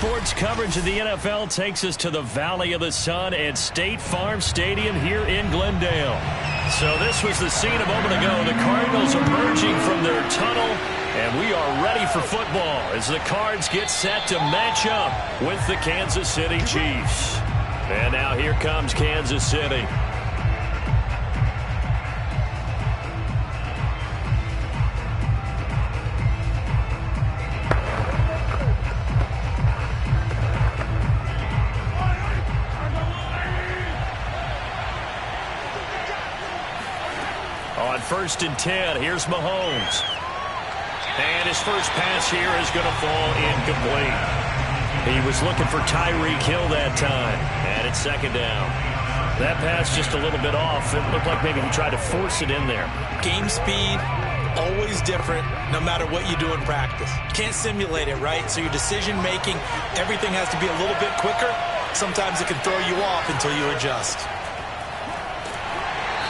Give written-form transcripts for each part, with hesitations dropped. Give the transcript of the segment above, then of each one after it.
Sports coverage of the NFL takes us to the Valley of the Sun at State Farm Stadium here in Glendale. So this was the scene a moment ago. The Cardinals emerging from their tunnel, and we are ready for football as the Cards get set to match up with the Kansas City Chiefs. And now here comes Kansas City. On 1st and 10, here's Mahomes. And his first pass here is going to fall incomplete. He was looking for Tyreek Hill that time. And it's 2nd down. That pass just a little bit off. It looked like maybe he tried to force it in there. Game speed, always different, no matter what you do in practice. Can't simulate it, right? So your decision making, everything has to be a little bit quicker. Sometimes it can throw you off until you adjust.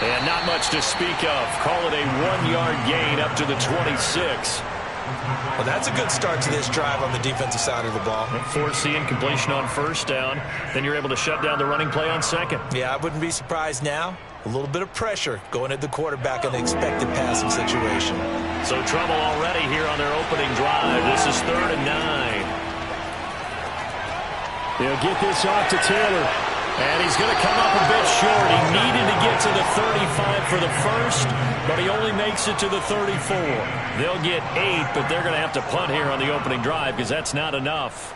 And not much to speak of. Call it a 1-yard gain up to the 26. Well, that's a good start to this drive on the defensive side of the ball. Force the incompletion on 1st down. Then you're able to shut down the running play on 2nd. Yeah, I wouldn't be surprised now. A little bit of pressure going at the quarterback in the expected passing situation. So trouble already here on their opening drive. This is 3rd and 9. They'll get this off to Taylor. And he's going to come up a bit short. He needed to get to the 35 for the first, but he only makes it to the 34. They'll get 8, but they're going to have to punt here on the opening drive because that's not enough.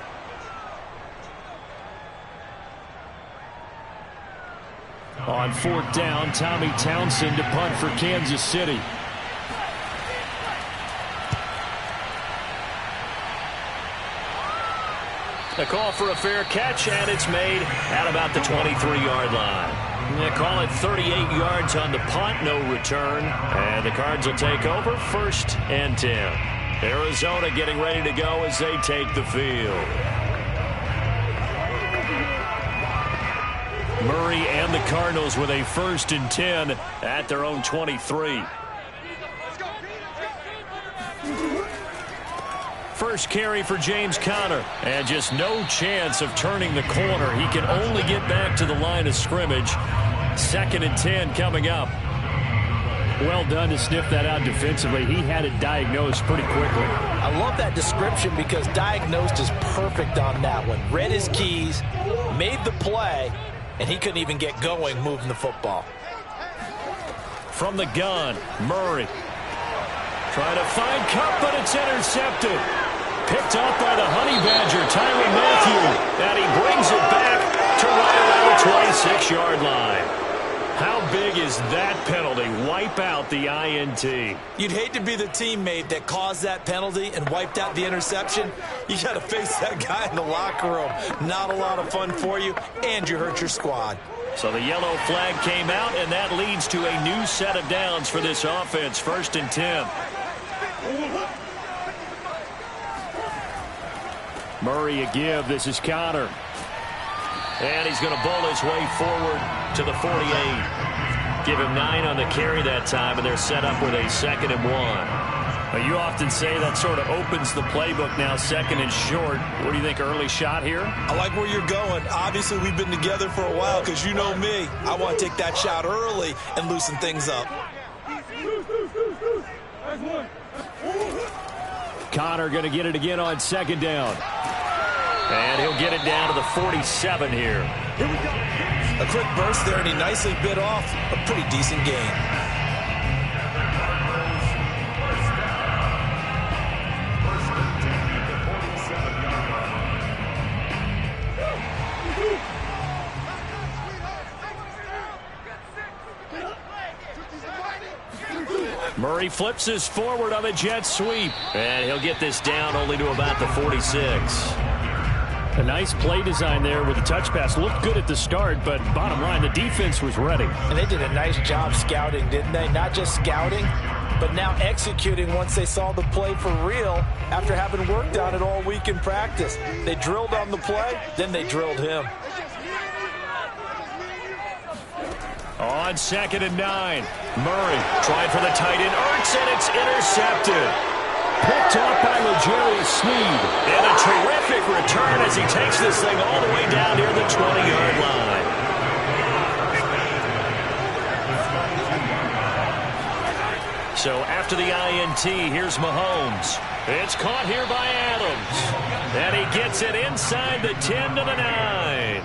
On 4th down, Tommy Townsend to punt for Kansas City. A call for a fair catch, and it's made at about the 23-yard line. They call it 38 yards on the punt, no return. And the Cards will take over 1st and 10. Arizona getting ready to go as they take the field. Murray and the Cardinals with a 1st and 10 at their own 23. First carry for James Conner, and just no chance of turning the corner. He can only get back to the line of scrimmage. 2nd and 10 coming up. Well done to sniff that out defensively. He had it diagnosed pretty quickly. I love that description because diagnosed is perfect on that one. Read his keys, made the play, and he couldn't even get going moving the football. From the gun, Murray. Trying to find Kupp, but it's intercepted. Picked up by the Honey Badger, Tyrann Mathieu. And he brings it back to right around the 26-yard line. How big is that penalty? Wipe out the INT. You'd hate to be the teammate that caused that penalty and wiped out the interception. You got to face that guy in the locker room. Not a lot of fun for you, and you hurt your squad. So the yellow flag came out, and that leads to a new set of downs for this offense. 1st and 10. Murray a give. This is Conner. And he's going to bowl his way forward to the 48. Give him 9 on the carry that time, and they're set up with a 2nd and 1. Now, you often say that sort of opens the playbook now, 2nd and short. What do you think, early shot here? I like where you're going. Obviously, we've been together for a while because you know me. I want to take that shot early and loosen things up. Conner going to get it again on 2nd down. And he'll get it down to the 47 here. A quick burst there, and he nicely bit off a pretty decent gain. Murray flips this forward on a jet sweep. And he'll get this down only to about the 46. A nice play design there with the touch pass. Looked good at the start, but bottom line, the defense was ready. And they did a nice job scouting, didn't they? Not just scouting, but now executing once they saw the play for real after having worked on it all week in practice. They drilled on the play, then they drilled him. On 2nd and 9, Murray trying for the tight end. Ertz, and it's intercepted. Picked picked off by L'Jarius Sneed. And a terrific return as he takes this thing all the way down near the 20-yard line. So after the INT, here's Mahomes. It's caught here by Adams. And he gets it inside the 10 to the 9.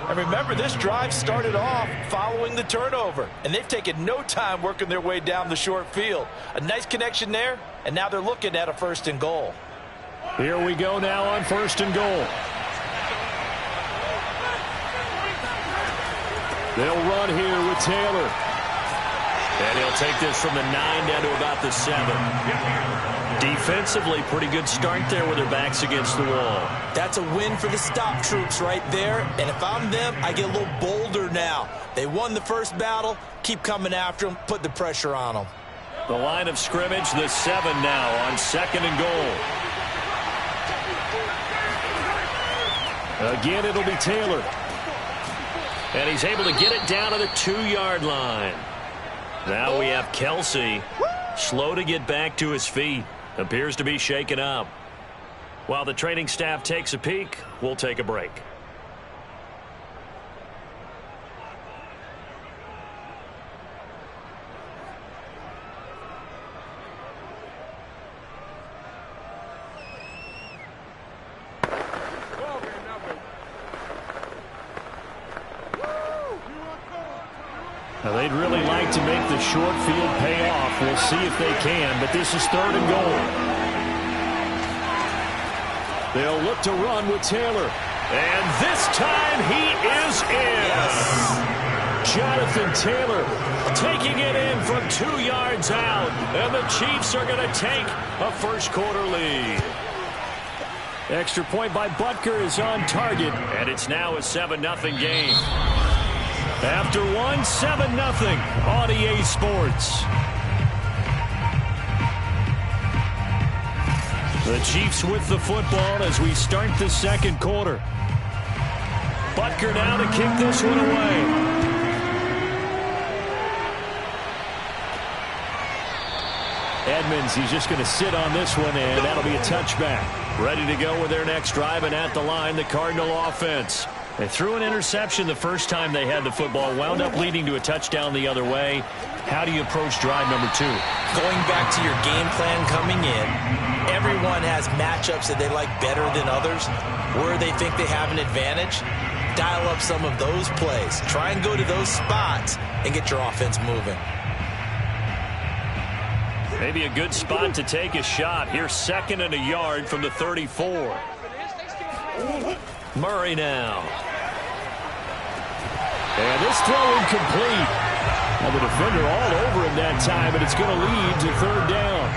And remember, this drive started off following the turnover. And they've taken no time working their way down the short field. A nice connection there, and now they're looking at a 1st and goal. Here we go now on 1st and goal. They'll run here with Taylor. And he'll take this from the 9 down to about the 7. Defensively, pretty good start there with their backs against the wall. That's a win for the stop troops right there. And if I'm them, I get a little bolder now. They won the first battle. Keep coming after them. Put the pressure on them. The line of scrimmage, the 7 now on 2nd and goal. Again, it'll be Taylor. And he's able to get it down to the 2-yard line. Now we have Kelsey, slow to get back to his feet. Appears to be shaken up. While the training staff takes a peek, we'll take a break. Now they'd really like to make the short field pay off. We'll see if they can, but this is 3rd and goal. They'll look to run with Taylor. And this time he is in. Yes. Jonathan Taylor taking it in from 2 yards out. And the Chiefs are going to take a first-quarter lead. Extra point by Butker is on target. And it's now a 7-0 game. After 1, 7-0 on EA Sports. The Chiefs with the football as we start the 2nd quarter. Butker now to kick this one away. Edmonds, he's just going to sit on this one, and that'll be a touchback. Ready to go with their next drive, and at the line, the Cardinal offense. They threw an interception the first time they had the football, wound up leading to a touchdown the other way. How do you approach drive number 2? Going back to your game plan coming in, everyone has matchups that they like better than others, where they think they have an advantage. Dial up some of those plays. Try and go to those spots and get your offense moving. Maybe a good spot to take a shot. Here's 2nd and a yard from the 34. Murray now. And this throw incomplete. Now the defender all over him that time, but it's going to lead to 3rd down.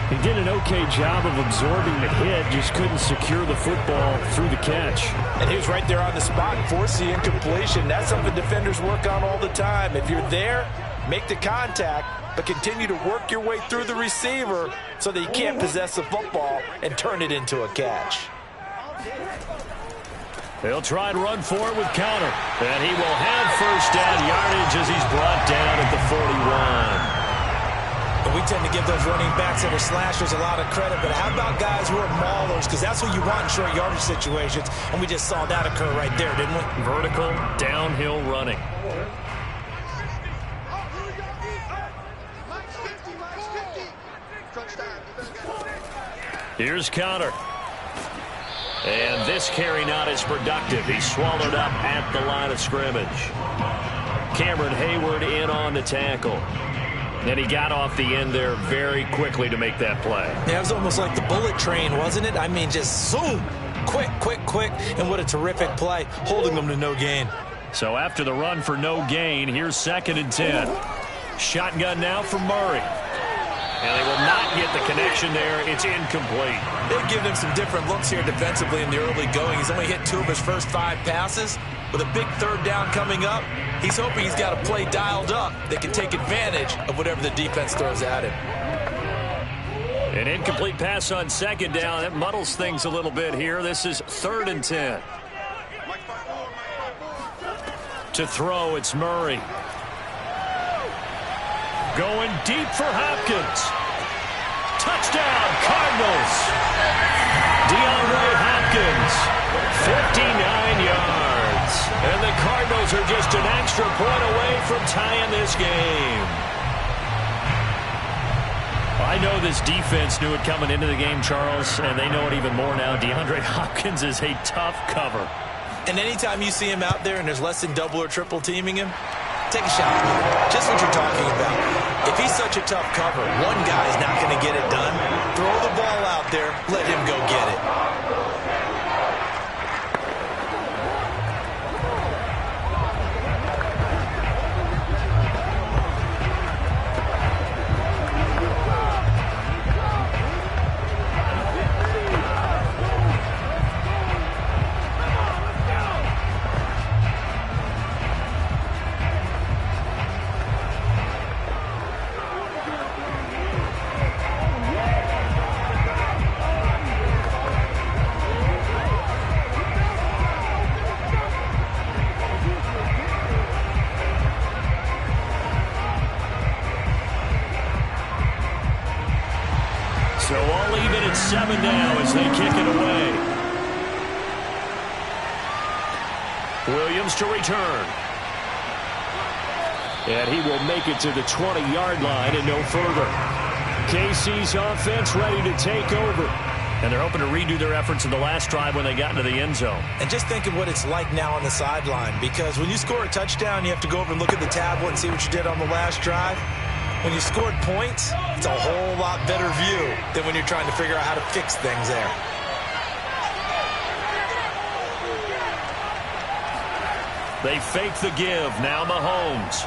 He did an okay job of absorbing the hit, just couldn't secure the football through the catch. And he was right there on the spot and forced the incompletion. That's something defenders work on all the time. If you're there, make the contact, but continue to work your way through the receiver so that you can't possess the football and turn it into a catch. They'll try and run for it with counter. And he will have 1st down yardage as he's brought down at the 41. And we tend to give those running backs that are slashers a lot of credit, but how about guys who are maulers? Because that's what you want in short yardage situations, and we just saw that occur right there, didn't we? Vertical, downhill running. Here's counter. And this carry not as productive. He's swallowed up at the line of scrimmage. Cameron Hayward in on the tackle. And he got off the end there very quickly to make that play. Yeah, it was almost like the bullet train, wasn't it? I mean, just zoom. Quick, quick, quick. And what a terrific play, holding them to no gain. So after the run for no gain, here's 2nd and 10. Shotgun now for Murray. And they will not get the connection there. It's incomplete. They've given him some different looks here defensively in the early going. He's only hit 2 of his first 5 passes. With a big 3rd down coming up, he's hoping he's got a play dialed up that can take advantage of whatever the defense throws at him. An incomplete pass on 2nd down. That muddles things a little bit here. This is 3rd and 10. To throw, it's Murray. Going deep for Hopkins. Touchdown, Cardinals are just an extra point away from tying this game. I know this defense knew it coming into the game, Charles, and they know it even more now. DeAndre Hopkins is a tough cover. And anytime you see him out there and there's less than double or triple teaming him, take a shot. Just what you're talking about. If he's such a tough cover, one guy's not going to get it done. Throw the ball out there. Let him go get it. So all even at 7 now as they kick it away. Williams to return. And he will make it to the 20-yard line and no further. KC's offense ready to take over. And they're hoping to redo their efforts in the last drive when they got into the end zone. And just think of what it's like now on the sideline, because when you score a touchdown, you have to go over and look at the tablet and see what you did on the last drive. When you scored points, it's a whole lot better view than when you're trying to figure out how to fix things there. They fake the give. Now Mahomes.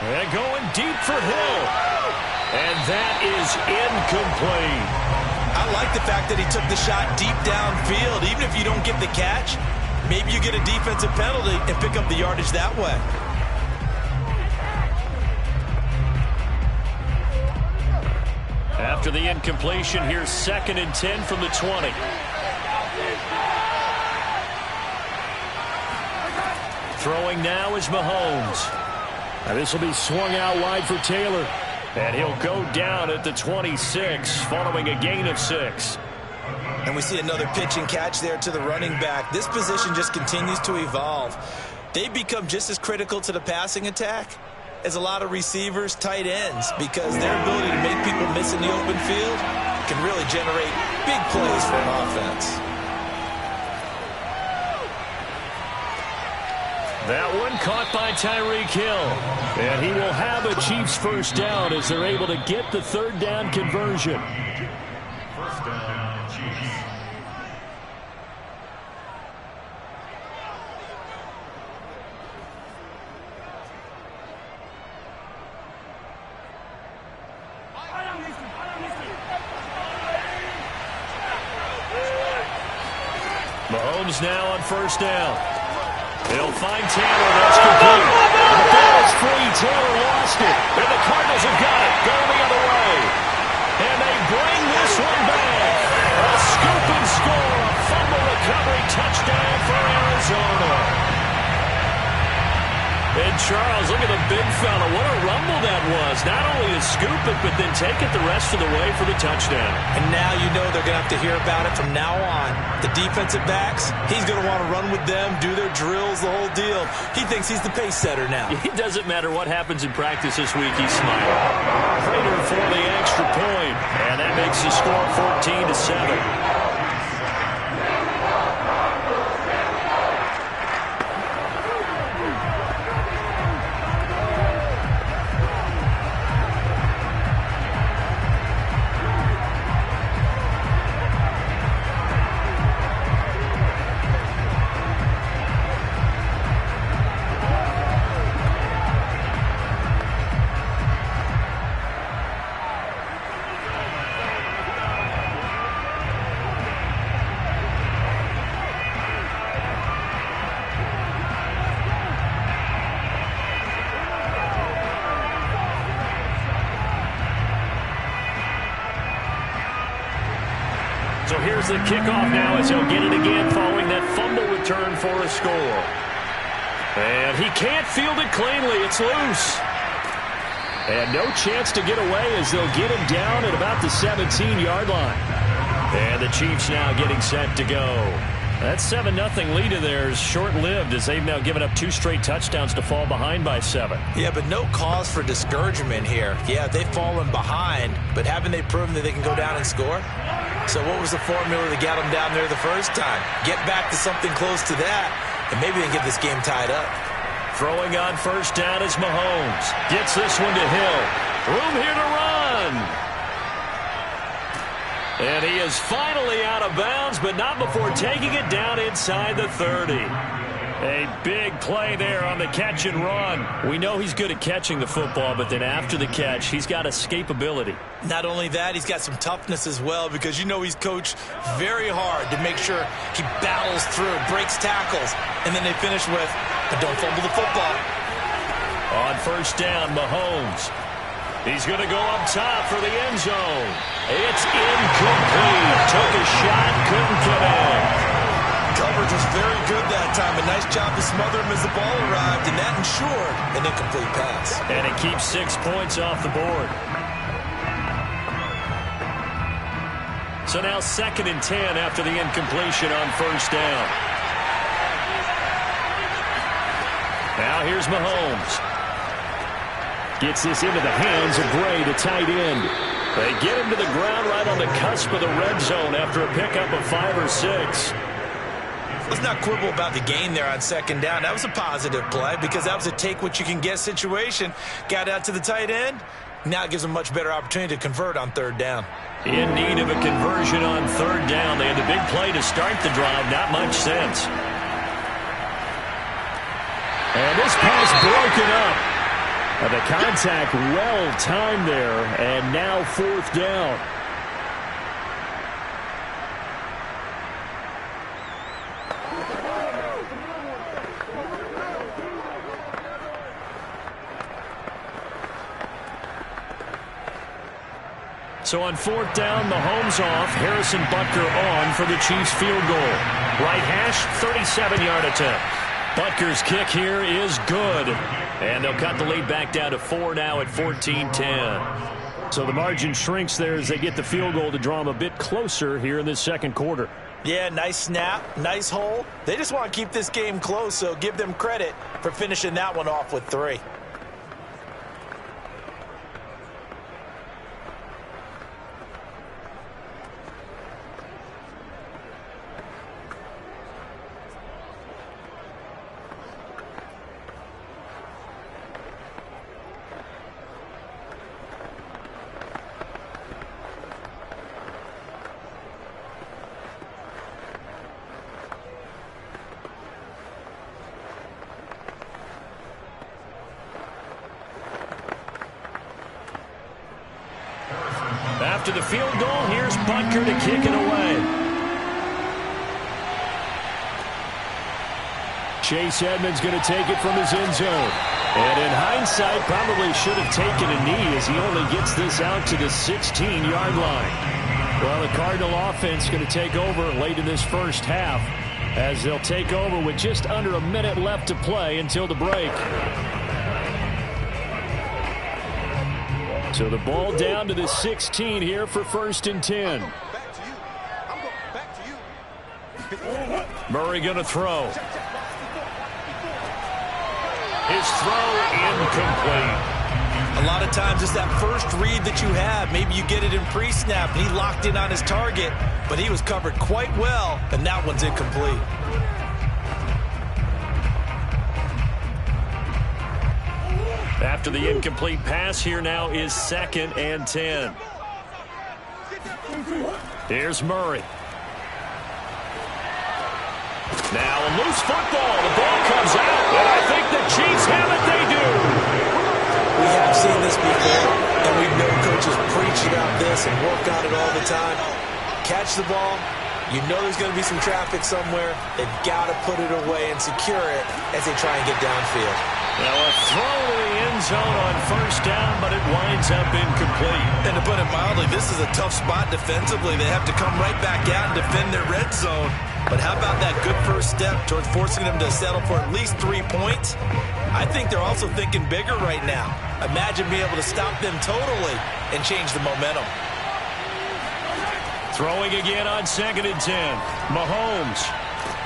And going deep for Hill. And that is incomplete. I like the fact that he took the shot deep downfield. Even if you don't get the catch, maybe you get a defensive penalty and pick up the yardage that way. After the incompletion, here's 2nd and 10 from the 20. Throwing now is Mahomes. Now this will be swung out wide for Taylor. And he'll go down at the 26 following a gain of 6. And we see another pitch and catch there to the running back. This position just continues to evolve. They become just as critical to the passing attack as a lot of receivers, tight ends, because their ability to make people miss in the open field can really generate big plays for an offense. That one caught by Tyreek Hill. And he will have a Chiefs first down as they're able to get the 3rd down conversion. First down, Chiefs. Mahomes now on 1st down. He'll find Taylor. That's complete. The ball is free. Taylor lost it. And the Cardinals have got it. Going the other way. And they bring this one back. A scoop and score. A fumble recovery touchdown for Arizona. And Charles, look at the big fella. What a rumble that was. Not only to scoop it, but then take it the rest of the way for the touchdown. And now you know they're going to have to hear about it from now on. The defensive backs, he's going to want to run with them, do their drills, the whole deal. He thinks he's the pace setter now. It doesn't matter what happens in practice this week, he's smiling. Prater for the extra point. And that makes the score 14-7. So here's the kickoff now as he'll get it again following that fumble return for a score. And he can't field it cleanly. It's loose. And no chance to get away as they'll get him down at about the 17-yard line. And the Chiefs now getting set to go. That 7-0 lead of theirs short-lived as they've now given up 2 straight touchdowns to fall behind by 7. Yeah, but no cause for discouragement here. Yeah, they've fallen behind, but haven't they proven that they can go down and score? So what was the formula that got them down there the first time? Get back to something close to that, and maybe they can get this game tied up. Throwing on first down is Mahomes. Gets this one to Hill. Room here to run. And he is finally out of bounds, but not before taking it down inside the 30. A big play there on the catch and run. We know he's good at catching the football, but then after the catch, he's got escapability. Not only that, he's got some toughness as well, because you know he's coached very hard to make sure he battles through, breaks tackles, and then they finish with, but don't fumble the football. On first down, Mahomes. He's going to go up top for the end zone. It's incomplete. Took a shot, couldn't get in. Coverage was very good that time. A nice job to smother him as the ball arrived, and that ensured an incomplete pass. And it keeps 6 points off the board. So now 2nd and 10 after the incompletion on first down. Now here's Mahomes. Gets this into the hands of Gray, the tight end. They get him to the ground right on the cusp of the red zone after a pickup of 5 or 6. Let's not quibble about the gain there on 2nd down. That was a positive play because that was a take-what-you-can-get situation. Got out to the tight end. Now it gives them a much better opportunity to convert on 3rd down. In need of a conversion on 3rd down. They had the big play to start the drive. Not much sense. And this pass broken up. The contact well timed there, and now 4th down. So on 4th down, Mahomes off, Harrison Butker on for the Chiefs field goal. Right hash, 37-yard attempt. Butker's kick here is good. And they'll cut the lead back down to 4 now at 14-10. So the margin shrinks there as they get the field goal to draw them a bit closer here in this 2nd quarter. Yeah, nice snap, nice hole. They just want to keep this game close, so give them credit for finishing that one off with 3. After the field goal, here's Butker to kick it away. Chase Edmonds going to take it from his end zone. And in hindsight, probably should have taken a knee as he only gets this out to the 16-yard line. Well, the Cardinal offense going to take over late in this first half as they'll take over with just under a minute left to play until the break. So the ball down to the 16 here for 1st and 10. Murray going to throw. His throw incomplete. A lot of times it's that first read that you have. Maybe you get it in pre-snap, and he locked in on his target, but he was covered quite well, and that one's incomplete. After the incomplete pass, here now is 2nd and 10. Here's Murray. Now a loose football. The ball comes out, and I think the Chiefs have it. They do. We have seen this before, and we know coaches preach about this and work on it all the time. Catch the ball. You know there's going to be some traffic somewhere. They've got to put it away and secure it as they try and get downfield. Now a throw to the end zone on first down, but it winds up incomplete. And to put it mildly, this is a tough spot defensively. They have to come right back out and defend their red zone. But how about that good first step towards forcing them to settle for at least 3 points? I think they're also thinking bigger right now. Imagine being able to stop them totally and change the momentum. Throwing again on 2nd and 10. Mahomes.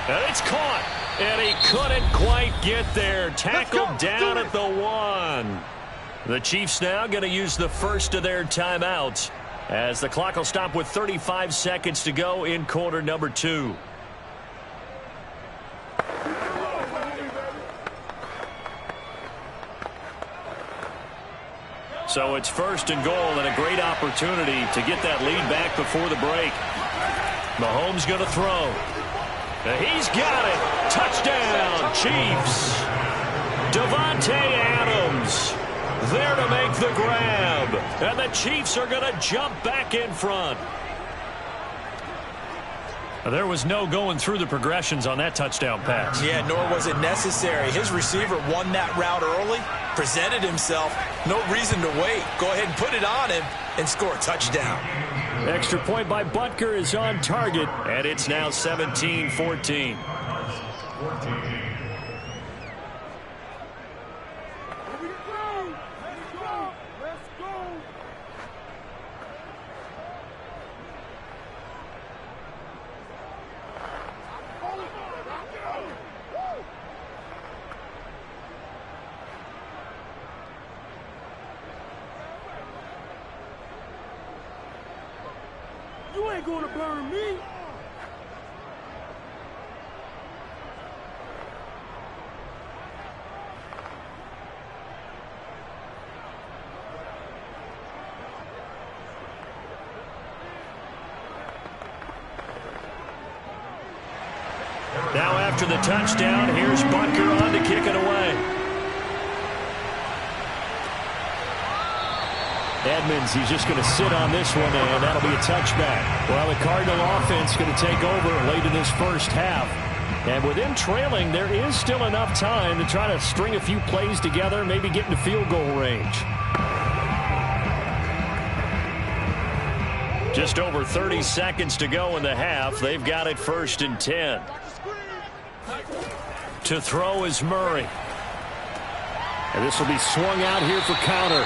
And it's caught. And he couldn't quite get there. Tackled down at the 1. The Chiefs now going to use the first of their timeouts as the clock will stop with 35 seconds to go in quarter number 2. So it's first and goal and a great opportunity to get that lead back before the break. Mahomes going to throw. He's got it. Touchdown, Chiefs. Davante Adams there to make the grab. And the Chiefs are going to jump back in front. There was no going through the progressions on that touchdown pass. Yeah, nor was it necessary. His receiver won that route early, presented himself. No reason to wait. Go ahead and put it on him and score a touchdown. Extra point by Butker is on target, and it's now 17-14. You ain't gonna burn me. Now after the touchdown, here's Butker on to kick it away. Edmonds, he's just going to sit on this one, and that'll be a touchback. Well, the Cardinal offense going to take over late in this first half. And with them trailing, there is still enough time to try to string a few plays together, maybe get into field goal range. Just over 30 seconds to go in the half. They've got it 1st and 10. To throw is Murray. And this will be swung out here for counter.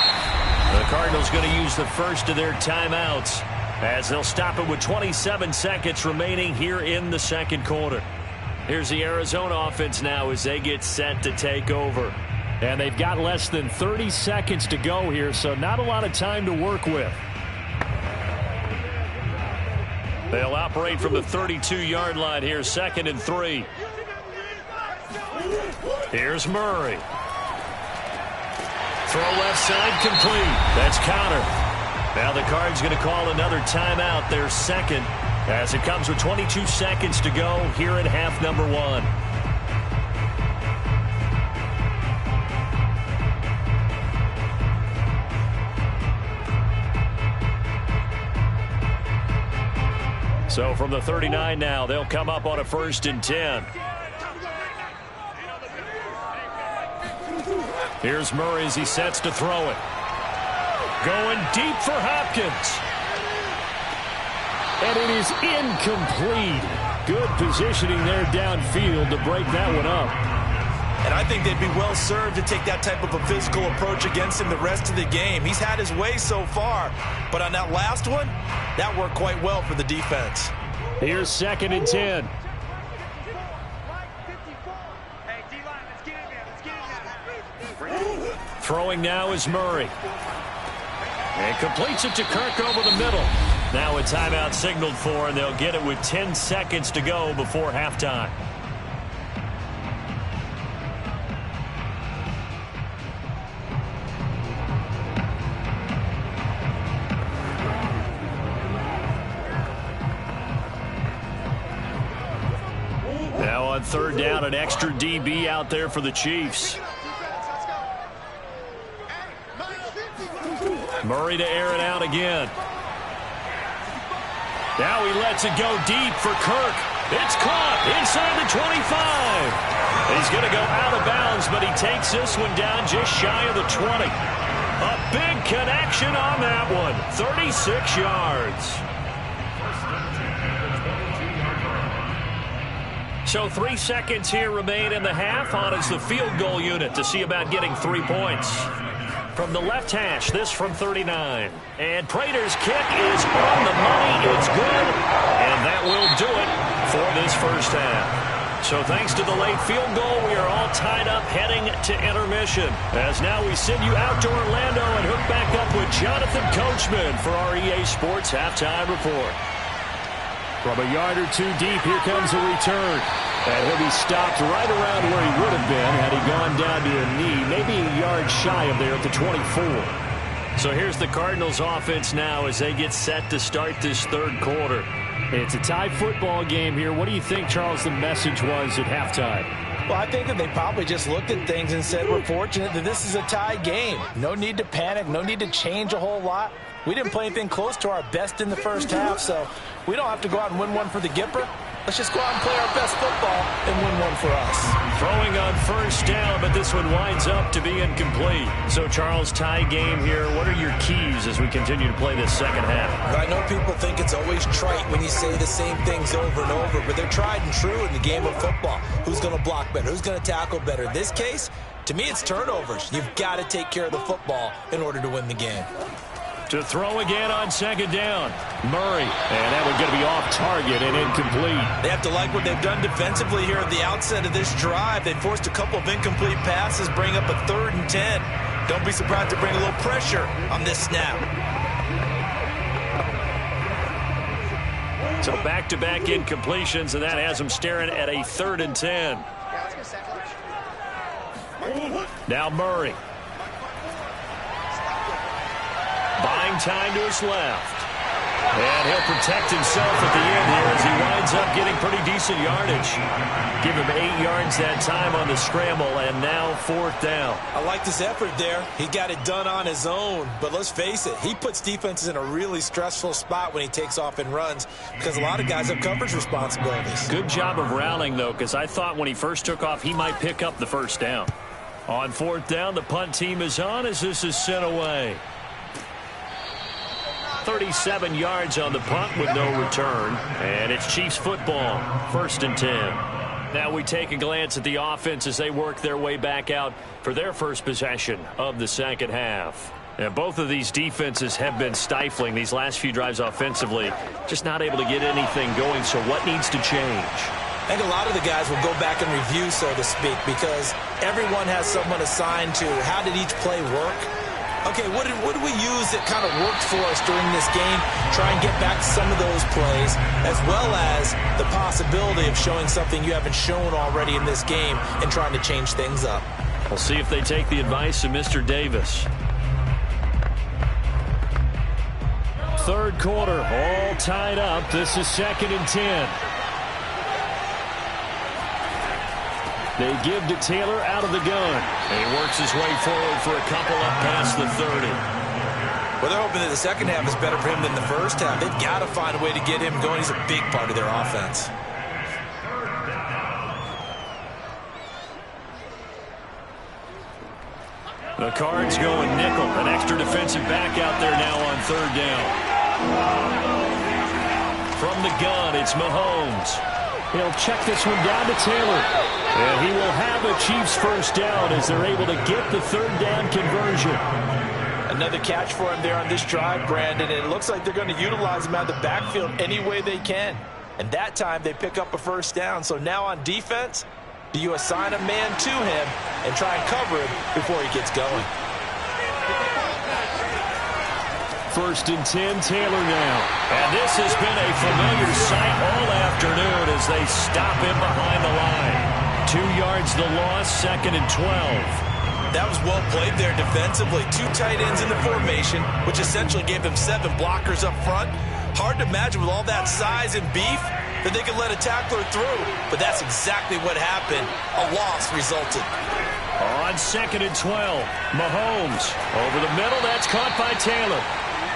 The Cardinals going to use the first of their timeouts as they'll stop it with 27 seconds remaining here in the second quarter. Here's the Arizona offense now as they get set to take over. And they've got less than 30 seconds to go here, so not a lot of time to work with. They'll operate from the 32-yard line here, 2nd and 3. Here's Murray. Throw left side complete. That's counter. Now the Cards going to call another timeout, their second, as it comes with 22 seconds to go here at half number 1. So from the 39 now, they'll come up on a 1st and 10. Here's Murray as he sets to throw it. Going deep for Hopkins. And it is incomplete. Good positioning there downfield to break that one up. And I think they'd be well served to take that type of a physical approach against him the rest of the game. He's had his way so far, but on that last one, that worked quite well for the defense. Here's 2nd and 10. Throwing now is Murray. And completes it to Kirk over the middle. Now a timeout signaled for, and they'll get it with 10 seconds to go before halftime. Now on 3rd down, an extra DB out there for the Chiefs. Murray to air it out again. Now he lets it go deep for Kirk. It's caught inside the 25. He's going to go out of bounds, but he takes this one down just shy of the 20. A big connection on that one. 36 yards. So 3 seconds here remain in the half. On is the field goal unit to see about getting 3 points. From the left hash, this from 39. And Prater's kick is on the money. It's good. And that will do it for this first half. So thanks to the late field goal, we are all tied up heading to intermission. As now we send you out to Orlando and hook back up with Jonathan Coachman for our EA Sports Halftime Report. From a yard or two deep, here comes a return. And he'll be stopped right around where he would have been had he gone down to a knee, maybe a yard shy of there at the 24. So here's the Cardinals offense now as they get set to start this third quarter. It's a tie football game here. What do you think, Charles, the message was at halftime? Well, I think that they probably just looked at things and said, we're fortunate that this is a tie game. No need to panic. No need to change a whole lot. We didn't play anything close to our best in the first half, so we don't have to go out and win one for the Gipper. Let's just go out and play our best football and win one for us. Throwing on first down, but this one winds up to be incomplete. So, Charles, tie game here. What are your keys as we continue to play this second half? I know people think it's always trite when you say the same things over and over, but they're tried and true in the game of football. Who's going to block better? Who's going to tackle better? In this case, to me, it's turnovers. You've got to take care of the football in order to win the game. To throw again on second down. Murray. And that one's going to be off target and incomplete. They have to like what they've done defensively here at the outset of this drive. They forced a couple of incomplete passes, bring up a 3rd and 10. Don't be surprised to bring a little pressure on this snap. So back-to-back incompletions, and that has them staring at a 3rd and 10. Now Murray. Buying time to his left. And he'll protect himself at the end here as he winds up getting pretty decent yardage. Give him 8 yards that time on the scramble, and now 4th down. I like this effort there. He got it done on his own, but let's face it, he puts defenses in a really stressful spot when he takes off and runs because a lot of guys have coverage responsibilities. Good job of rallying, though, because I thought when he first took off, he might pick up the first down. On 4th down, the punt team is on as this is sent away. 37 yards on the punt with no return. And it's Chiefs football, 1st and 10. Now we take a glance at the offense as they work their way back out for their first possession of the second half. And both of these defenses have been stifling these last few drives offensively. Just not able to get anything going, so what needs to change? I think a lot of the guys will go back and review, so to speak, because everyone has someone assigned to how did each play work. Okay, what did we use that kind of worked for us during this game? Try and get back to some of those plays, as well as the possibility of showing something you haven't shown already in this game and trying to change things up. We'll see if they take the advice of Mr. Davis. 3rd quarter, all tied up. This is 2nd and 10. They give to Taylor out of the gun. And he works his way forward for a couple up past the 30. Well, they're hoping that the second half is better for him than the first half. They've got to find a way to get him going. He's a big part of their offense. The Cards going nickel. An extra defensive back out there now on 3rd down. From the gun, it's Mahomes. He'll check this one down to Taylor. And he will have a Chiefs first down as they're able to get the 3rd down conversion. Another catch for him there on this drive, Brandon. And it looks like they're going to utilize him out of the backfield any way they can. And that time they pick up a first down. So now on defense, do you assign a man to him and try and cover him before he gets going? 1st and 10, Taylor now. And this has been a familiar sight all afternoon as they stop him behind the line. 2 yards the loss, 2nd and 12. That was well played there defensively. 2 tight ends in the formation, which essentially gave them 7 blockers up front. Hard to imagine with all that size and beef that they could let a tackler through. But that's exactly what happened. A loss resulted. On 2nd and 12, Mahomes over the middle. That's caught by Taylor.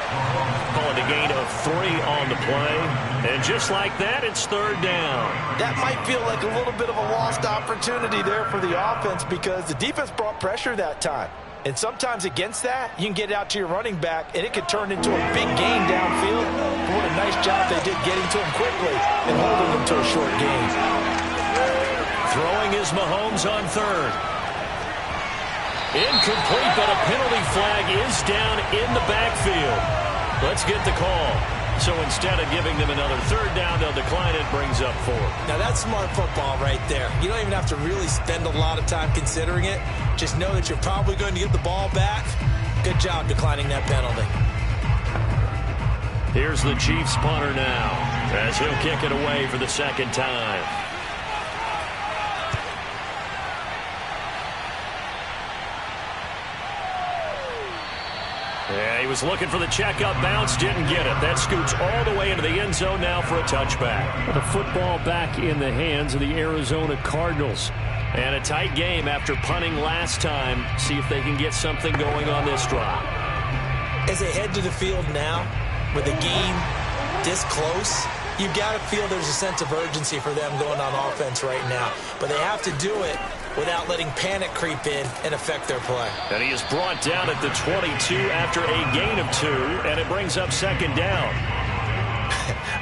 Call it a gain of 3 on the play. And just like that, it's 3rd down. That might feel like a little bit of a lost opportunity there for the offense because the defense brought pressure that time. And sometimes against that, you can get out to your running back, and it could turn into a big gain downfield. But what a nice job they did getting to him quickly and holding him to a short gain. Throwing is Mahomes on 3rd. Incomplete, but a penalty flag is down in the backfield. Let's get the call. So instead of giving them another third down, they'll decline it, brings up 4. Now that's smart football right there. You don't even have to really spend a lot of time considering it. Just know that you're probably going to get the ball back. Good job declining that penalty. Here's the Chiefs punter now, as he'll kick it away for the second time. Yeah, he was looking for the checkup bounce, didn't get it. That scoots all the way into the end zone now for a touchback. The football back in the hands of the Arizona Cardinals. And a tight game after punting last time. See if they can get something going on this drive. As they head to the field now, with the game this close, you've got to feel there's a sense of urgency for them going on offense right now. But they have to do it without letting panic creep in and affect their play. And he is brought down at the 22 after a gain of 2, and it brings up second down.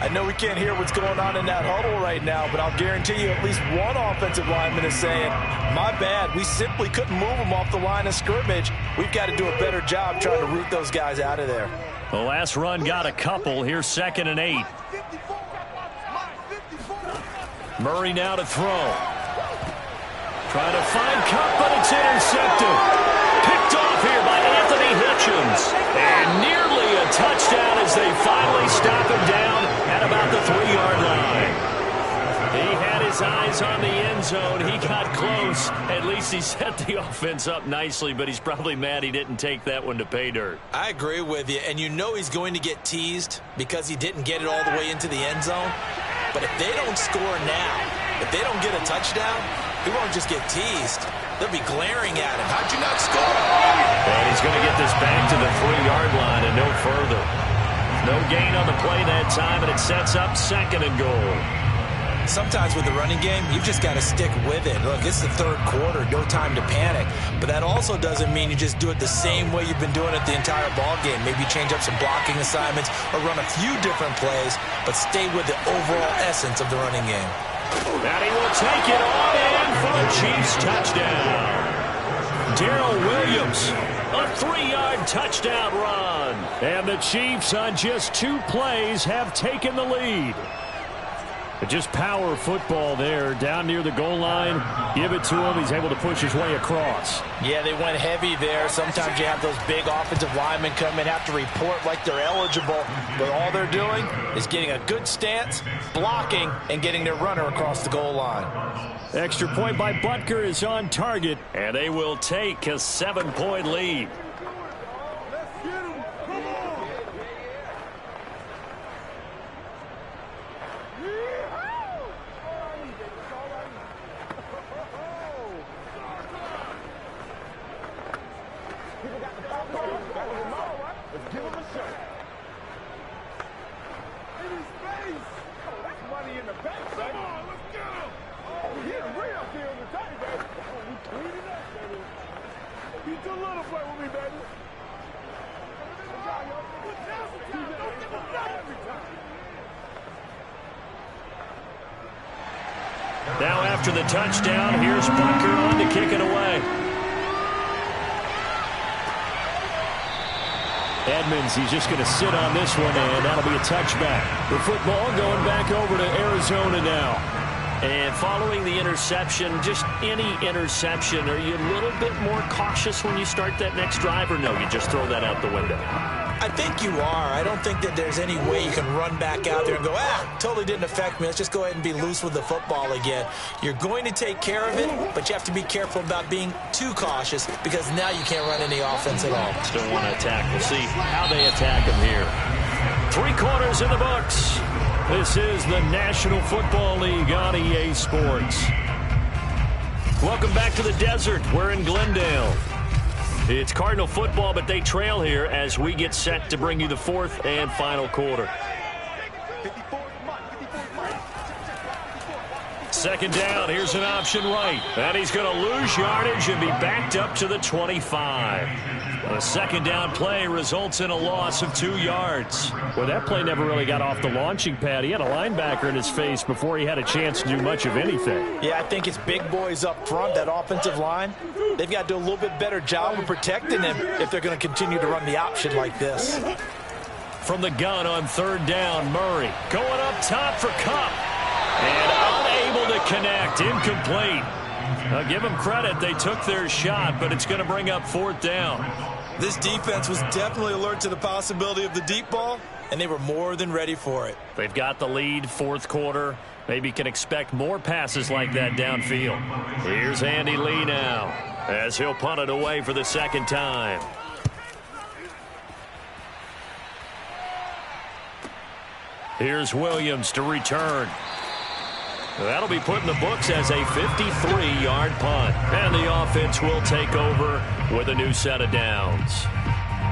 I know we can't hear what's going on in that huddle right now, but I'll guarantee you at least one offensive lineman is saying, my bad, we simply couldn't move them off the line of scrimmage. We've got to do a better job trying to root those guys out of there. The last run got a couple. Here's 2nd and 8. Murray now to throw. Trying to find Kupp, but it's intercepted. Picked off here by Anthony Hitchens. And nearly a touchdown as they finally stop him down at about the 3-yard line. He had his eyes on the end zone. He got close. At least he set the offense up nicely, but he's probably mad he didn't take that one to pay dirt. I agree with you, and you know he's going to get teased because he didn't get it all the way into the end zone. But if they don't score now, if they don't get a touchdown, he won't just get teased. They'll be glaring at him. How'd you not score? And he's going to get this back to the 3-yard line and no further. No gain on the play that time, and it sets up 2nd and goal. Sometimes with the running game, you've just got to stick with it. Look, it's the 3rd quarter, no time to panic. But that also doesn't mean you just do it the same way you've been doing it the entire ball game. Maybe change up some blocking assignments or run a few different plays, but stay with the overall essence of the running game. And he will take it on in for a Chiefs touchdown. Darrell Williams, a 3-yard touchdown run. And the Chiefs on just 2 plays have taken the lead. Just power football there, down near the goal line. Give it to him. He's able to push his way across. Yeah, they went heavy there. Sometimes you have those big offensive linemen come in, have to report like they're eligible. But all they're doing is getting a good stance, blocking, and getting their runner across the goal line. Extra point by Butker is on target. And they will take a 7-point lead. Now after the touchdown, here's Butker on to kick it away. Edmonds, he's just going to sit on this one, and that'll be a touchback. The football going back over to Arizona now. And following the interception, just any interception, are you a little bit more cautious when you start that next drive, or no, you just throw that out the window? I think you are. I don't think that there's any way you can run back out there and go, totally didn't affect me. Let's just go ahead and be loose with the football again. You're going to take care of it, but you have to be careful about being too cautious because now you can't run any offense at all. Still want to attack. We'll see how they attack him here. 3 quarters in the books. This is the National Football League on EA Sports. Welcome back to the desert. We're in Glendale. It's Cardinal football, but they trail here as we get set to bring you the 4th and final quarter. 2nd down, here's an option right. And he's going to lose yardage and be backed up to the 25. A 2nd down play results in a loss of 2 yards. Well, that play never really got off the launching pad. He had a linebacker in his face before he had a chance to do much of anything. Yeah, I think it's big boys up front, that offensive line. They've got to do a little bit better job of protecting him if they're going to continue to run the option like this. from the gun on 3rd down. Murray going up top for Kupp. And unable to connect. Incomplete. Give them credit. They took their shot, but it's going to bring up 4th down. This defense was definitely alert to the possibility of the deep ball, and they were more than ready for it. They've got the lead, 4th quarter. Maybe can expect more passes like that downfield. Here's Andy Lee now as he'll punt it away for the 2nd time. Here's Williams to return. That'll be put in the books as a 53-yard punt. And the offense will take over with a new set of downs.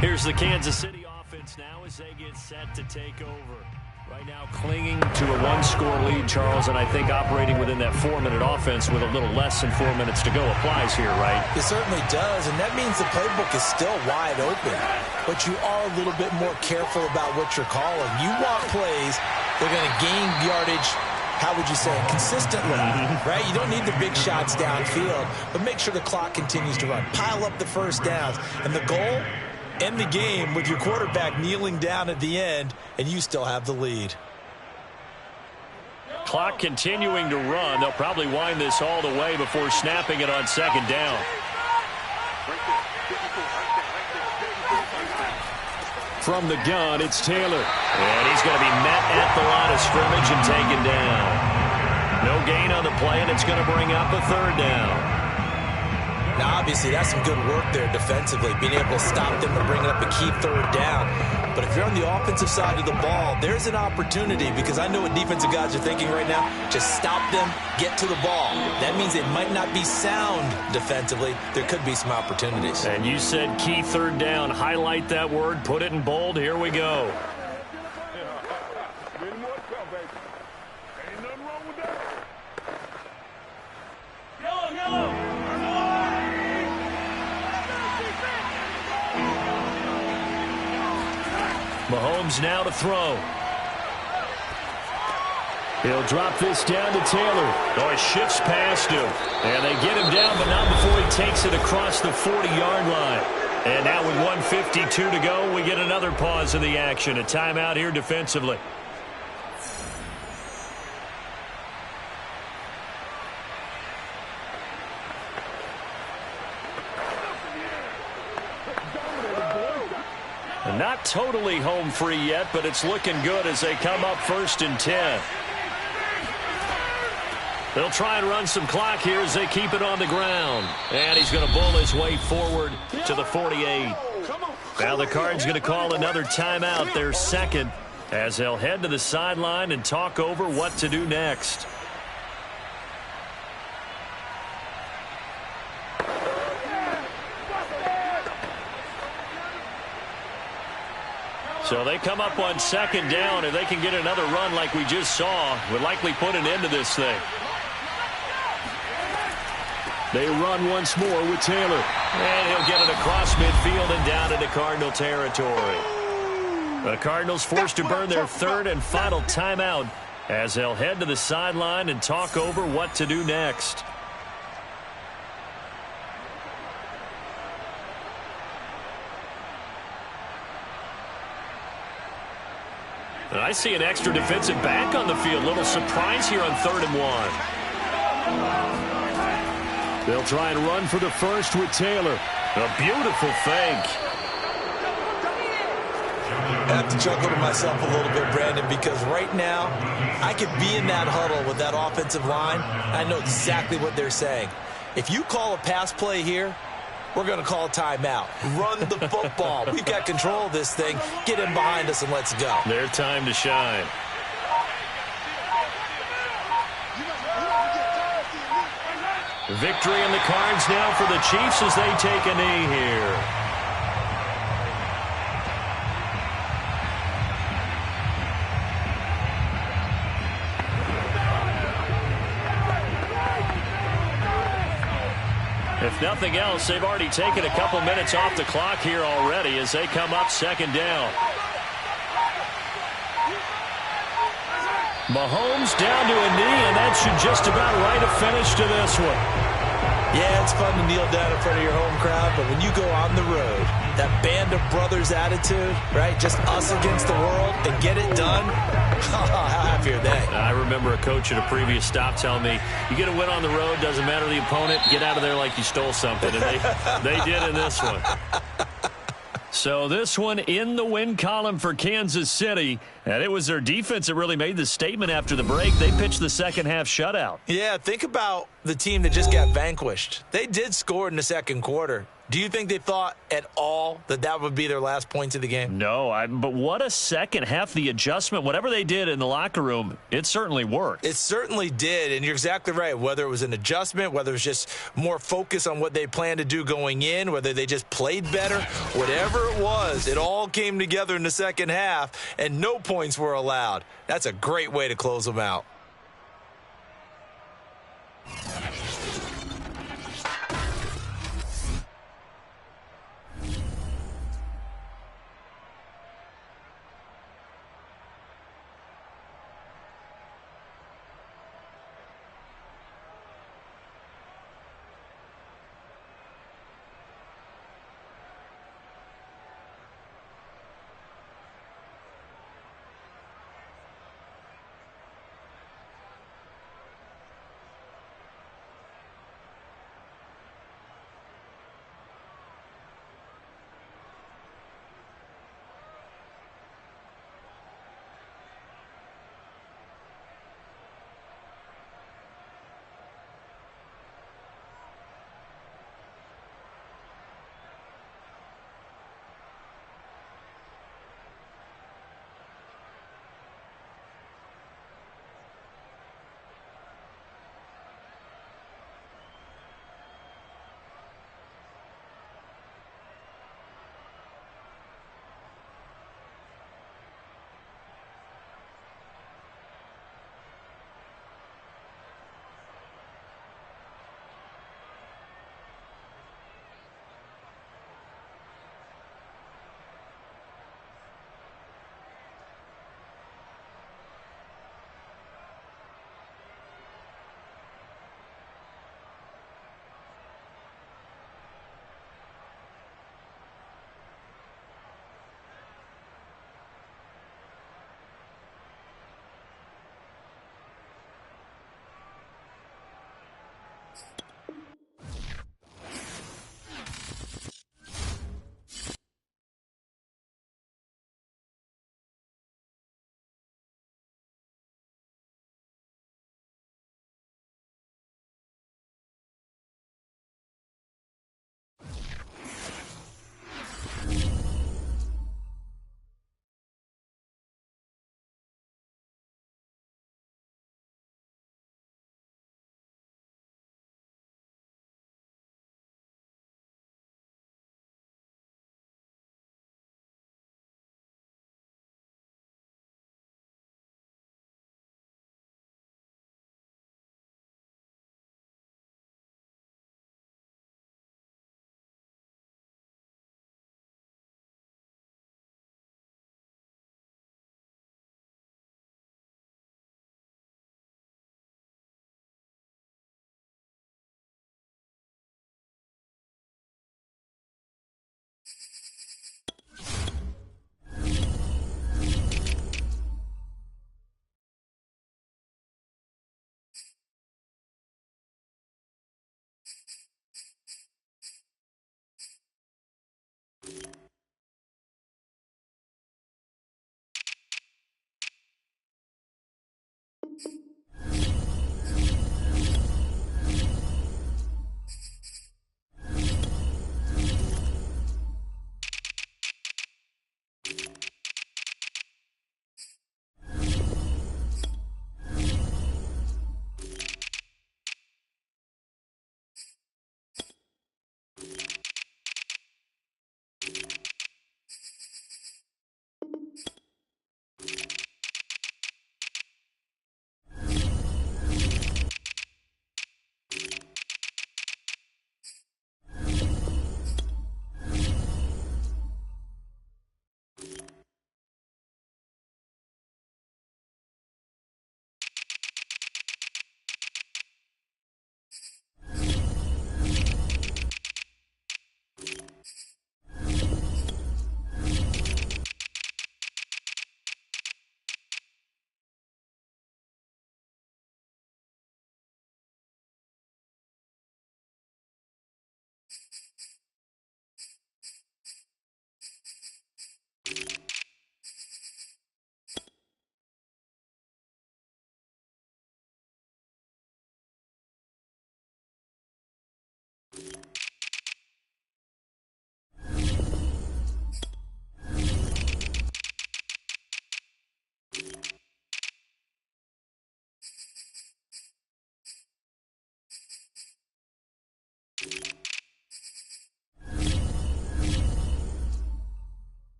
Here's the Kansas City offense now as they get set to take over. Right now clinging to a 1-score lead, Charles, and I think operating within that 4-minute offense with a little less than 4 minutes to go applies here, right? It certainly does, and that means the playbook is still wide open. But you are a little bit more careful about what you're calling. You want plays, they're going to gain yardage, how would you say, consistently, right? You don't need the big shots downfield, but make sure the clock continues to run. Pile up the first downs. And the goal, end the game with your quarterback kneeling down at the end, and you still have the lead. Clock continuing to run. They'll probably wind this all the way before snapping it on 2nd down. From the gun, it's Taylor. And he's going to be met at the line of scrimmage and taken down. No gain on the play, and it's going to bring up a 3rd down. Now, obviously, that's some good work there defensively, being able to stop them and bring up a key 3rd down. But if you're on the offensive side of the ball, there's an opportunity, because I know what defensive guys are thinking right now. Just stop them, get to the ball. That means it might not be sound defensively. There could be some opportunities. And you said key 3rd down. Highlight that word. Put it in bold. Here we go. Mahomes now to throw. He'll drop this down to Taylor. Oh, he shifts past him. And they get him down, but not before he takes it across the 40-yard line. And now with 1:52 to go, we get another pause in the action. A timeout here defensively. Not totally home free yet, but it's looking good as they come up 1st and 10. They'll try and run some clock here as they keep it on the ground. And he's going to bull his way forward to the 48. Now the Cards going to call another timeout, their 2nd, as they'll head to the sideline and talk over what to do next. So they come up on 2nd down. If they can get another run like we just saw, would likely put an end to this thing. They run once more with Taylor. And he'll get it across midfield and down into Cardinal territory. The Cardinals forced to burn their 3rd and final timeout as they'll head to the sideline and talk over what to do next. And I see an extra defensive back on the field. Little surprise here on 3rd and 1. They'll try and run for the 1st with Taylor. A beautiful fake. I have to chuckle to myself a little bit, Brandon, because right now I could be in that huddle with that offensive line. I know exactly what they're saying. If you call a pass play here, we're going to call a timeout. Run the football. We've got control of this thing. Get in behind us and let's go. Their time to shine. Victory in the cards now for the Chiefs as they take a knee here. If nothing else, they've already taken a couple minutes off the clock here already as they come up 2nd down. Mahomes down to a knee, and that should just about write a finish to this one. Yeah, it's fun to kneel down in front of your home crowd, but when you go on the road, that band of brothers attitude, right? Just us against the world and get it done. How happy are they? I remember a coach at a previous stop telling me, you get a win on the road, doesn't matter the opponent, get out of there like you stole something. And they did in this one. So this one in the win column for Kansas City. And it was their defense that really made the statement after the break. They pitched the second half shutout. Yeah, think about the team that just got vanquished. They did score in the second quarter. Do you think they thought at all that that would be their last points of the game? No, but what a second half. The adjustment, whatever they did in the locker room, it certainly worked. It certainly did, and you're exactly right. Whether it was an adjustment, whether it was just more focus on what they planned to do going in, whether they just played better, whatever it was, it all came together in the second half, and no points were allowed. That's a great way to close them out.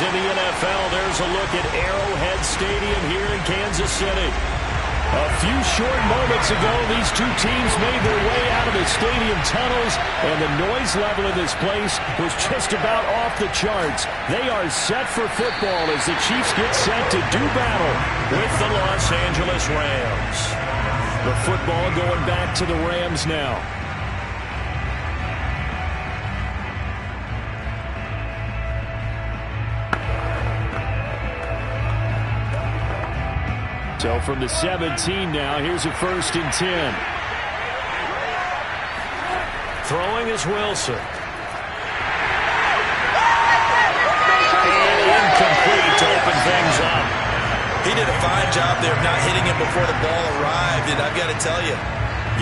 in the NFL. There's a look at Arrowhead Stadium here in Kansas City. A few short moments ago, these two teams made their way out of the stadium tunnels, and the noise level in this place was just about off the charts. They are set for football as the Chiefs get set to do battle with the Los Angeles Rams. The football going back to the Rams now. So from the 17 now, here's a 1st and 10. Throwing is Wilson. And incomplete to open things up. He did a fine job there of not hitting him before the ball arrived, and I've got to tell you,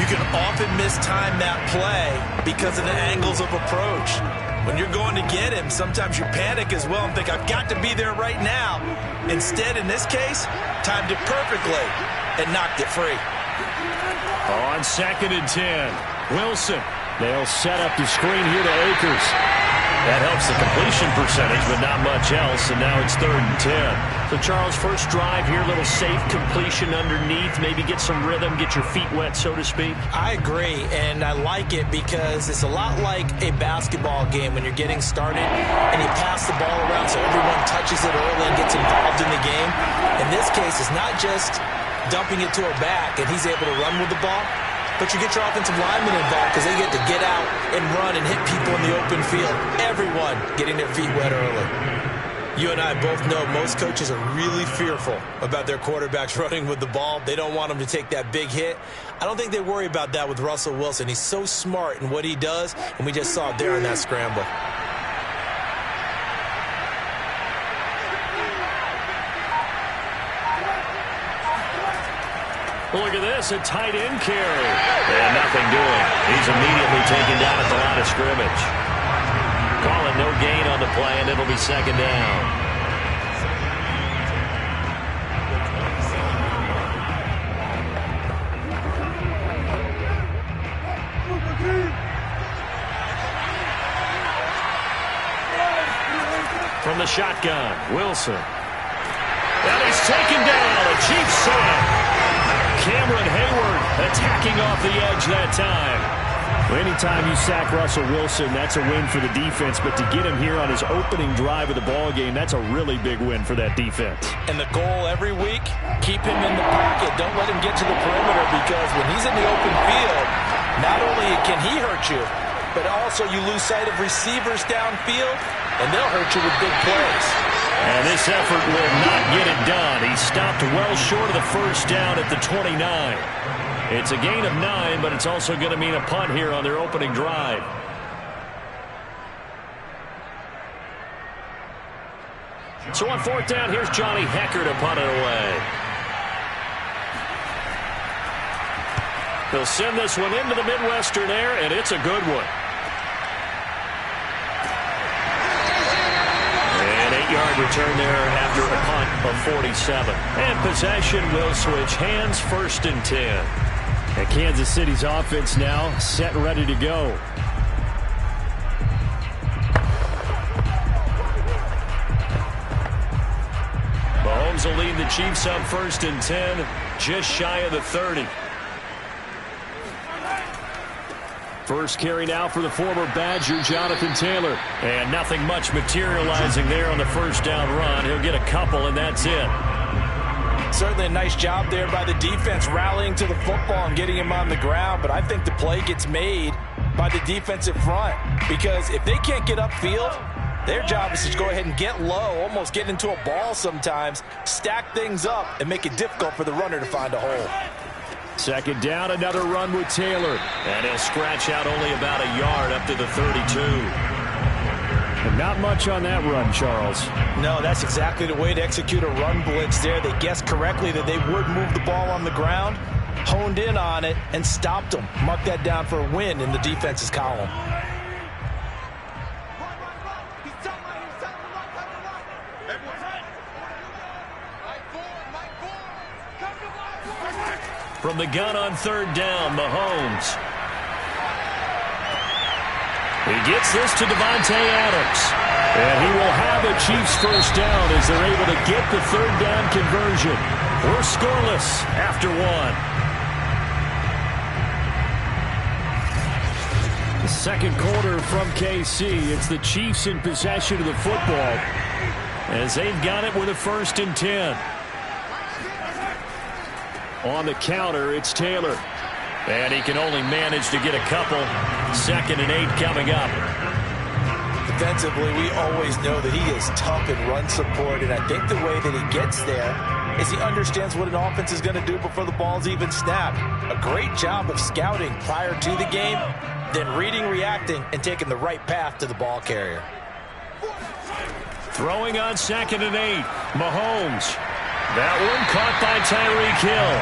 you can often mistime that play because of the angles of approach. When you're going to get him, sometimes you panic as well and think, I've got to be there right now. Instead, in this case, timed it perfectly and knocked it free. On 2nd and 10, Wilson. They'll set up the screen here to Akers. That helps the completion percentage, but not much else, and now it's 3rd and 10. So, Charles, first drive here, little safe completion underneath, maybe get some rhythm, get your feet wet, so to speak. I agree, and I like it because it's a lot like a basketball game when you're getting started and you pass the ball around so everyone touches it early and gets involved in the game. In this case, it's not just dumping it to a back and he's able to run with the ball, but you get your offensive linemen involved because they get to get out and run and hit people in the open field. Everyone getting their feet wet early. You and I both know most coaches are really fearful about their quarterbacks running with the ball. They don't want them to take that big hit. I don't think they worry about that with Russell Wilson. He's so smart in what he does, and we just saw it there in that scramble. Look at this, a tight end carry. And nothing doing. He's immediately taken down at the line of scrimmage. Call it no gain on the play, and it'll be 2nd down. From the shotgun, Wilson. And he's taken down. A Chiefs sack. Cameron Hayward attacking off the edge that time. Well, anytime you sack Russell Wilson, that's a win for the defense. But to get him here on his opening drive of the ball game, that's a really big win for that defense. And the goal every week, keep him in the pocket. Don't let him get to the perimeter because when he's in the open field, not only can he hurt you, but also you lose sight of receivers downfield, and they'll hurt you with big plays. And this effort will not get it done. He stopped well short of the 1st down at the 29. It's a gain of 9, but it's also going to mean a punt here on their opening drive. So on 4th down, here's Johnny Hekker to punt it away. They'll send this one into the Midwestern air, and it's a good one. An 8-yard return there after a punt of 47. And possession will switch hands, 1st and 10. And Kansas City's offense now set and ready to go. Mahomes will lead the Chiefs up 1st and 10, just shy of the 30. First carry now for the former Badger, Jonathan Taylor. And nothing much materializing there on the 1st down run. He'll get a couple, and that's it. Certainly a nice job there by the defense rallying to the football and getting him on the ground. But I think the play gets made by the defensive front because if they can't get upfield, their job is to go ahead and get low, almost get into a ball sometimes, stack things up, and make it difficult for the runner to find a hole. 2nd down, another run with Taylor. And he'll scratch out only about a yard up to the 32. And not much on that run, Charles. No, that's exactly the way to execute a run blitz there. They guessed correctly that they would move the ball on the ground, honed in on it, and stopped them. Mark that down for a win in the defense's column. From the gun on 3rd down, Mahomes. He gets this to Davante Adams. And he will have a Chiefs first down as they're able to get the third down conversion. We're scoreless after one. The second quarter from KC. It's the Chiefs in possession of the football as they've got it with a 1st and 10. On the counter, it's Taylor. And he can only manage to get a couple. 2nd and 8 coming up. Defensively, we always know that he is tough in run support, and I think the way that he gets there is he understands what an offense is going to do before the ball's even snapped. A great job of scouting prior to the game, then reading, reacting, and taking the right path to the ball carrier. Throwing on 2nd and 8. Mahomes. That one caught by Tyreek Hill.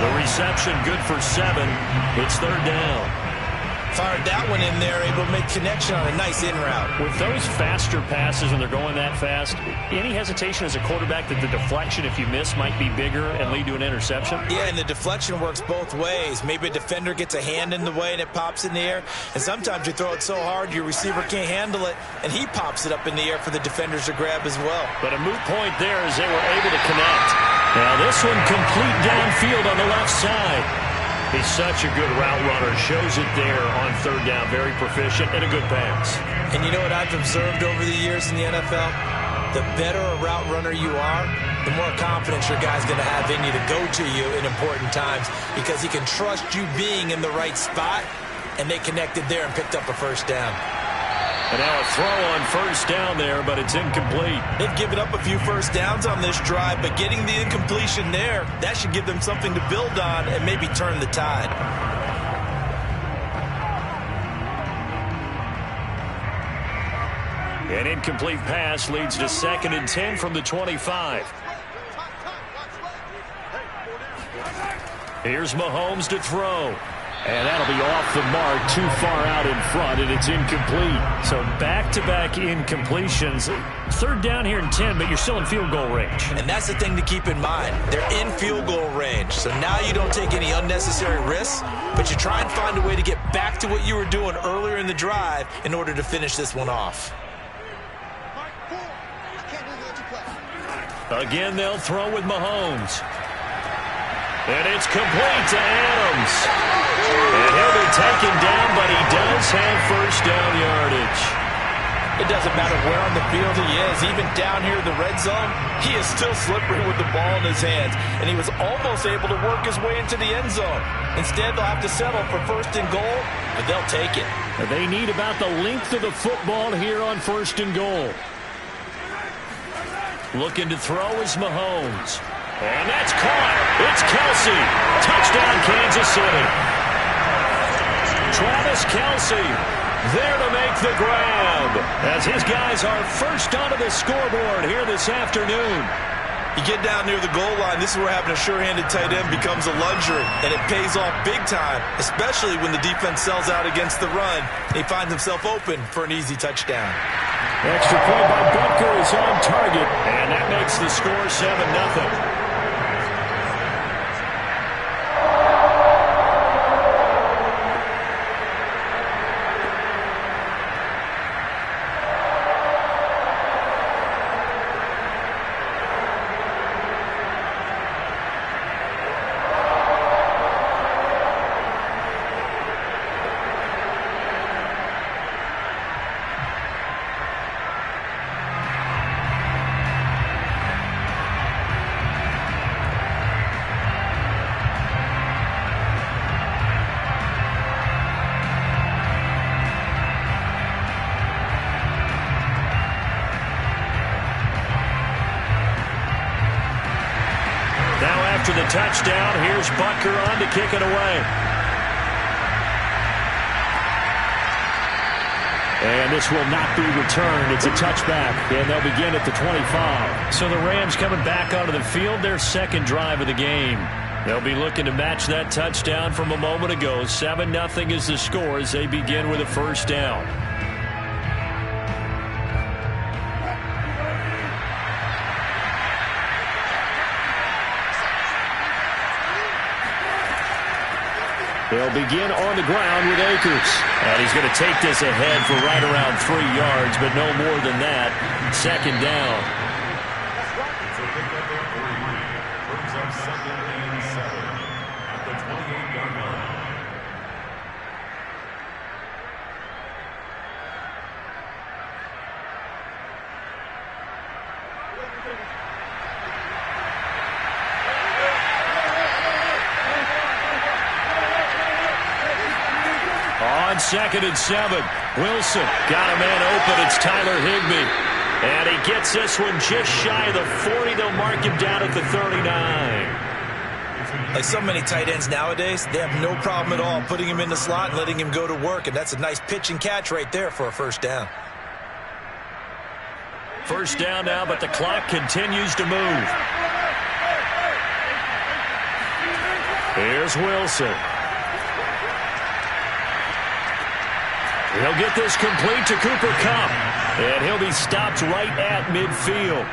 The reception good for 7. It's 3rd down. Fired that one in there, able to make connection on a nice in route. With those faster passes when they're going that fast, any hesitation as a quarterback that the deflection, if you miss, might be bigger and lead to an interception? Yeah, and the deflection works both ways. Maybe a defender gets a hand in the way and it pops in the air. And sometimes you throw it so hard your receiver can't handle it, and he pops it up in the air for the defenders to grab as well. But a moot point there as they were able to connect. Now this one complete downfield on the left side. He's such a good route runner. Shows it there on 3rd down. Very proficient and a good pass. And you know what I've observed over the years in the NFL? The better a route runner you are, the more confidence your guy's going to have in you to go to you in important times because he can trust you being in the right spot, and they connected there and picked up a 1st down. And now a throw on 1st down there, but it's incomplete. They've given up a few 1st downs on this drive, but getting the incompletion there, that should give them something to build on and maybe turn the tide. An incomplete pass leads to 2nd and 10 from the 25. Here's Mahomes to throw. And that'll be off the mark, too far out in front, and it's incomplete. So back-to-back incompletions. 3rd down here in 10, but you're still in field goal range. And that's the thing to keep in mind. They're in field goal range. So now you don't take any unnecessary risks, but you try and find a way to get back to what you were doing earlier in the drive in order to finish this one off. Again, they'll throw with Mahomes. And it's complete to Adams. And he'll be taken down, but he does have 1st down yardage. It doesn't matter where on the field he is. Even down here in the red zone, he is still slippery with the ball in his hands. And he was almost able to work his way into the end zone. Instead, they'll have to settle for 1st and goal, but they'll take it. They need about the length of the football here on 1st and goal. Looking to throw is Mahomes. And that's caught. It's Kelce. Touchdown, Kansas City. Travis Kelce there to make the grab as his guys are first onto the scoreboard here this afternoon. You get down near the goal line, this is where having a sure-handed tight end becomes a luxury, and it pays off big time, especially when the defense sells out against the run, and he finds himself open for an easy touchdown. Extra point by Butker is on target, and that makes the score 7-0. After the touchdown, here's Butker on to kick it away. And this will not be returned. It's a touchback, and they'll begin at the 25. So the Rams coming back onto the field, their 2nd drive of the game. They'll be looking to match that touchdown from a moment ago. 7-0 is the score as they begin with a 1st down. They'll begin on the ground with Akers. And he's going to take this ahead for right around 3 yards, but no more than that. Second down. So pick up their 3. Brings up 2nd and 7 at the 28-yard line. On 2nd and 7, Wilson got a man open. It's Tyler Higbee. And he gets this one just shy of the 40. They'll mark him down at the 39. Like so many tight ends nowadays, they have no problem at all putting him in the slot and letting him go to work. And that's a nice pitch and catch right there for a first down. First down now, but the clock continues to move. Here's Wilson. He'll get this complete to Cooper Kupp, and he'll be stopped right at midfield.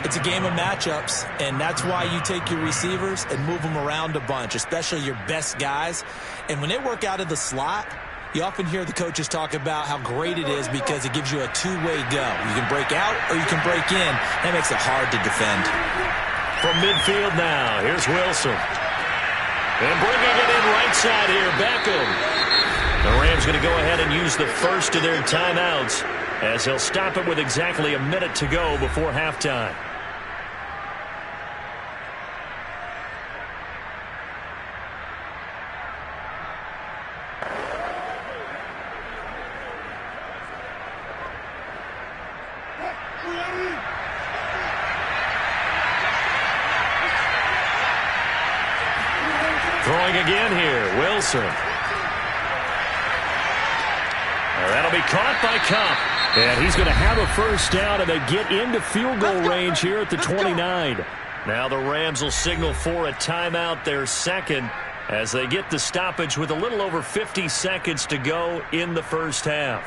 It's a game of matchups, and that's why you take your receivers and move them around a bunch, especially your best guys. And when they work out of the slot, you often hear the coaches talk about how great it is because it gives you a two-way go. You can break out or you can break in. That makes it hard to defend. From midfield now, here's Wilson. And bringing it in right side here, Beckham. The Rams going to go ahead and use the first of their timeouts as they'll stop it with exactly a minute to go before halftime. Throwing again here, Wilson. That'll be caught by Kupp. And he's going to have a first down, and they get into field goal range here at the 29. Now the Rams will signal for a timeout, their second, as they get the stoppage with a little over 50 seconds to go in the first half.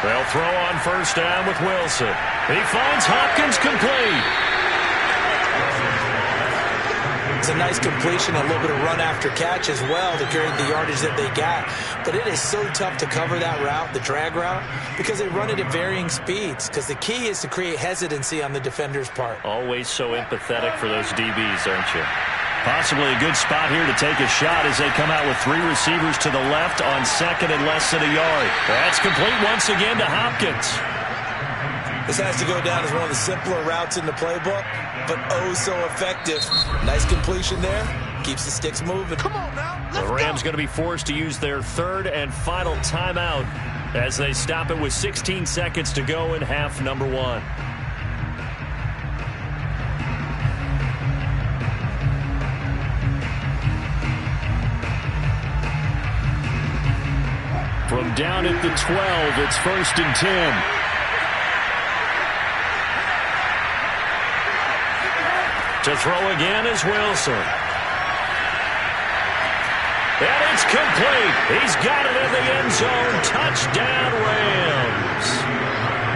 They'll throw on first down with Wilson. He finds Hopkins complete. It's a nice completion, a little bit of run after catch as well to carry the yardage that they got. But it is so tough to cover that route, the drag route, because they run it at varying speeds. Because the key is to create hesitancy on the defender's part. Always so empathetic for those DBs, aren't you? Possibly a good spot here to take a shot as they come out with 3 receivers to the left on second and less than a yard. That's complete once again to Hopkins. This has to go down as one of the simpler routes in the playbook, but oh so effective. Nice completion there. Keeps the sticks moving. Come on now. The Rams going to be forced to use their third and final timeout as they stop it with 16 seconds to go in half number 1. From down at the 12, it's 1st and 10. To throw again is Wilson. And it's complete. He's got it in the end zone. Touchdown, Rams.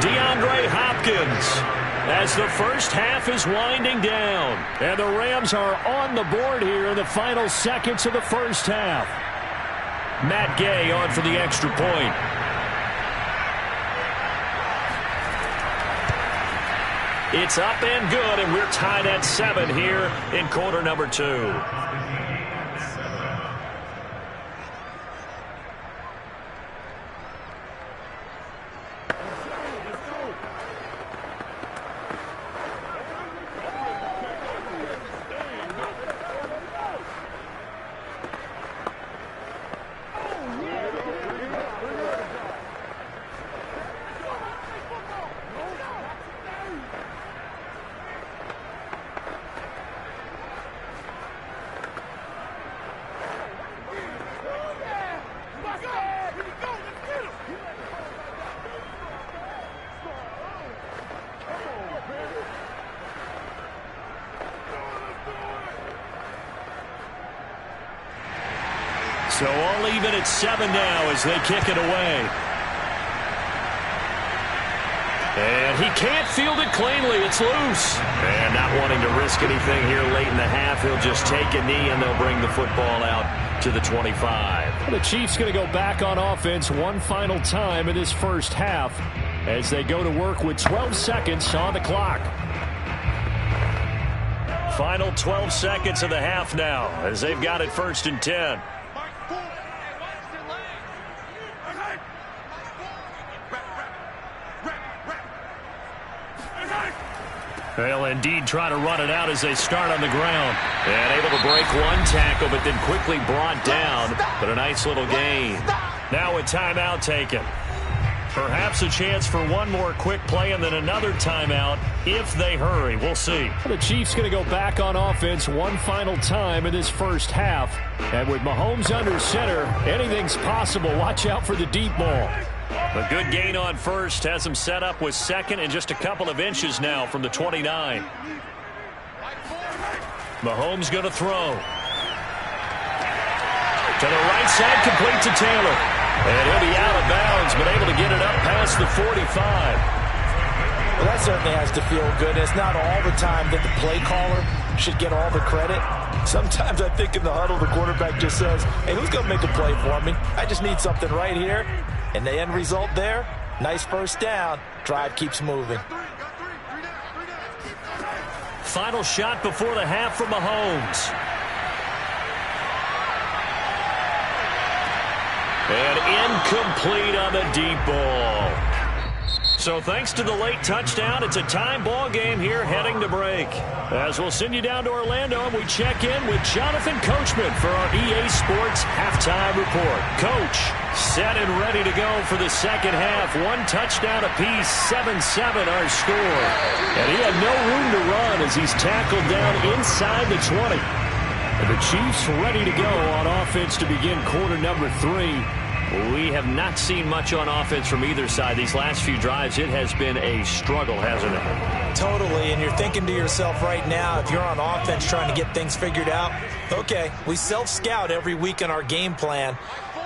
DeAndre Hopkins as the first half is winding down. And the Rams are on the board here in the final seconds of the first half. Matt Gay on for the extra point. It's up and good, and we're tied at 7 here in quarter number 2. So all even at 7 now as they kick it away. And he can't field it cleanly. It's loose. And not wanting to risk anything here late in the half, he'll just take a knee and they'll bring the football out to the 25. The Chiefs going to go back on offense one final time in this first half as they go to work with 12 seconds on the clock. Final 12 seconds of the half now as they've got it 1st and 10. They'll indeed try to run it out as they start on the ground. And able to break one tackle, but then quickly brought down. But a nice little gain. Now a timeout taken. Perhaps a chance for one more quick play and then another timeout if they hurry. We'll see. The Chiefs going to go back on offense one final time in this first half. And with Mahomes under center, anything's possible. Watch out for the deep ball. A good gain on first has him set up with second and just a couple of inches now from the 29. Mahomes going to throw. To the right side, complete to Taylor. And he'll be out of bounds, but able to get it up past the 45. Well, that certainly has to feel good. It's not all the time that the play caller should get all the credit. Sometimes I think in the huddle, the quarterback just says, hey, who's going to make a play for me? I just need something right here. And the end result there, nice first down. Drive keeps moving. Final shot before the half from Mahomes. And incomplete on the deep ball. So thanks to the late touchdown, it's a time ball game here heading to break. As we'll send you down to Orlando and we check in with Jonathan Coachman for our EA Sports Halftime Report. Coach, set and ready to go for the second half. One touchdown apiece, 7-7 our score. And he had no room to run as he's tackled down inside the 20. And the Chiefs ready to go on offense to begin quarter number 3. We have not seen much on offense from either side. These last few drives, it has been a struggle, hasn't it? Totally, and you're thinking to yourself right now, if you're on offense trying to get things figured out, okay, we self-scout every week in our game plan.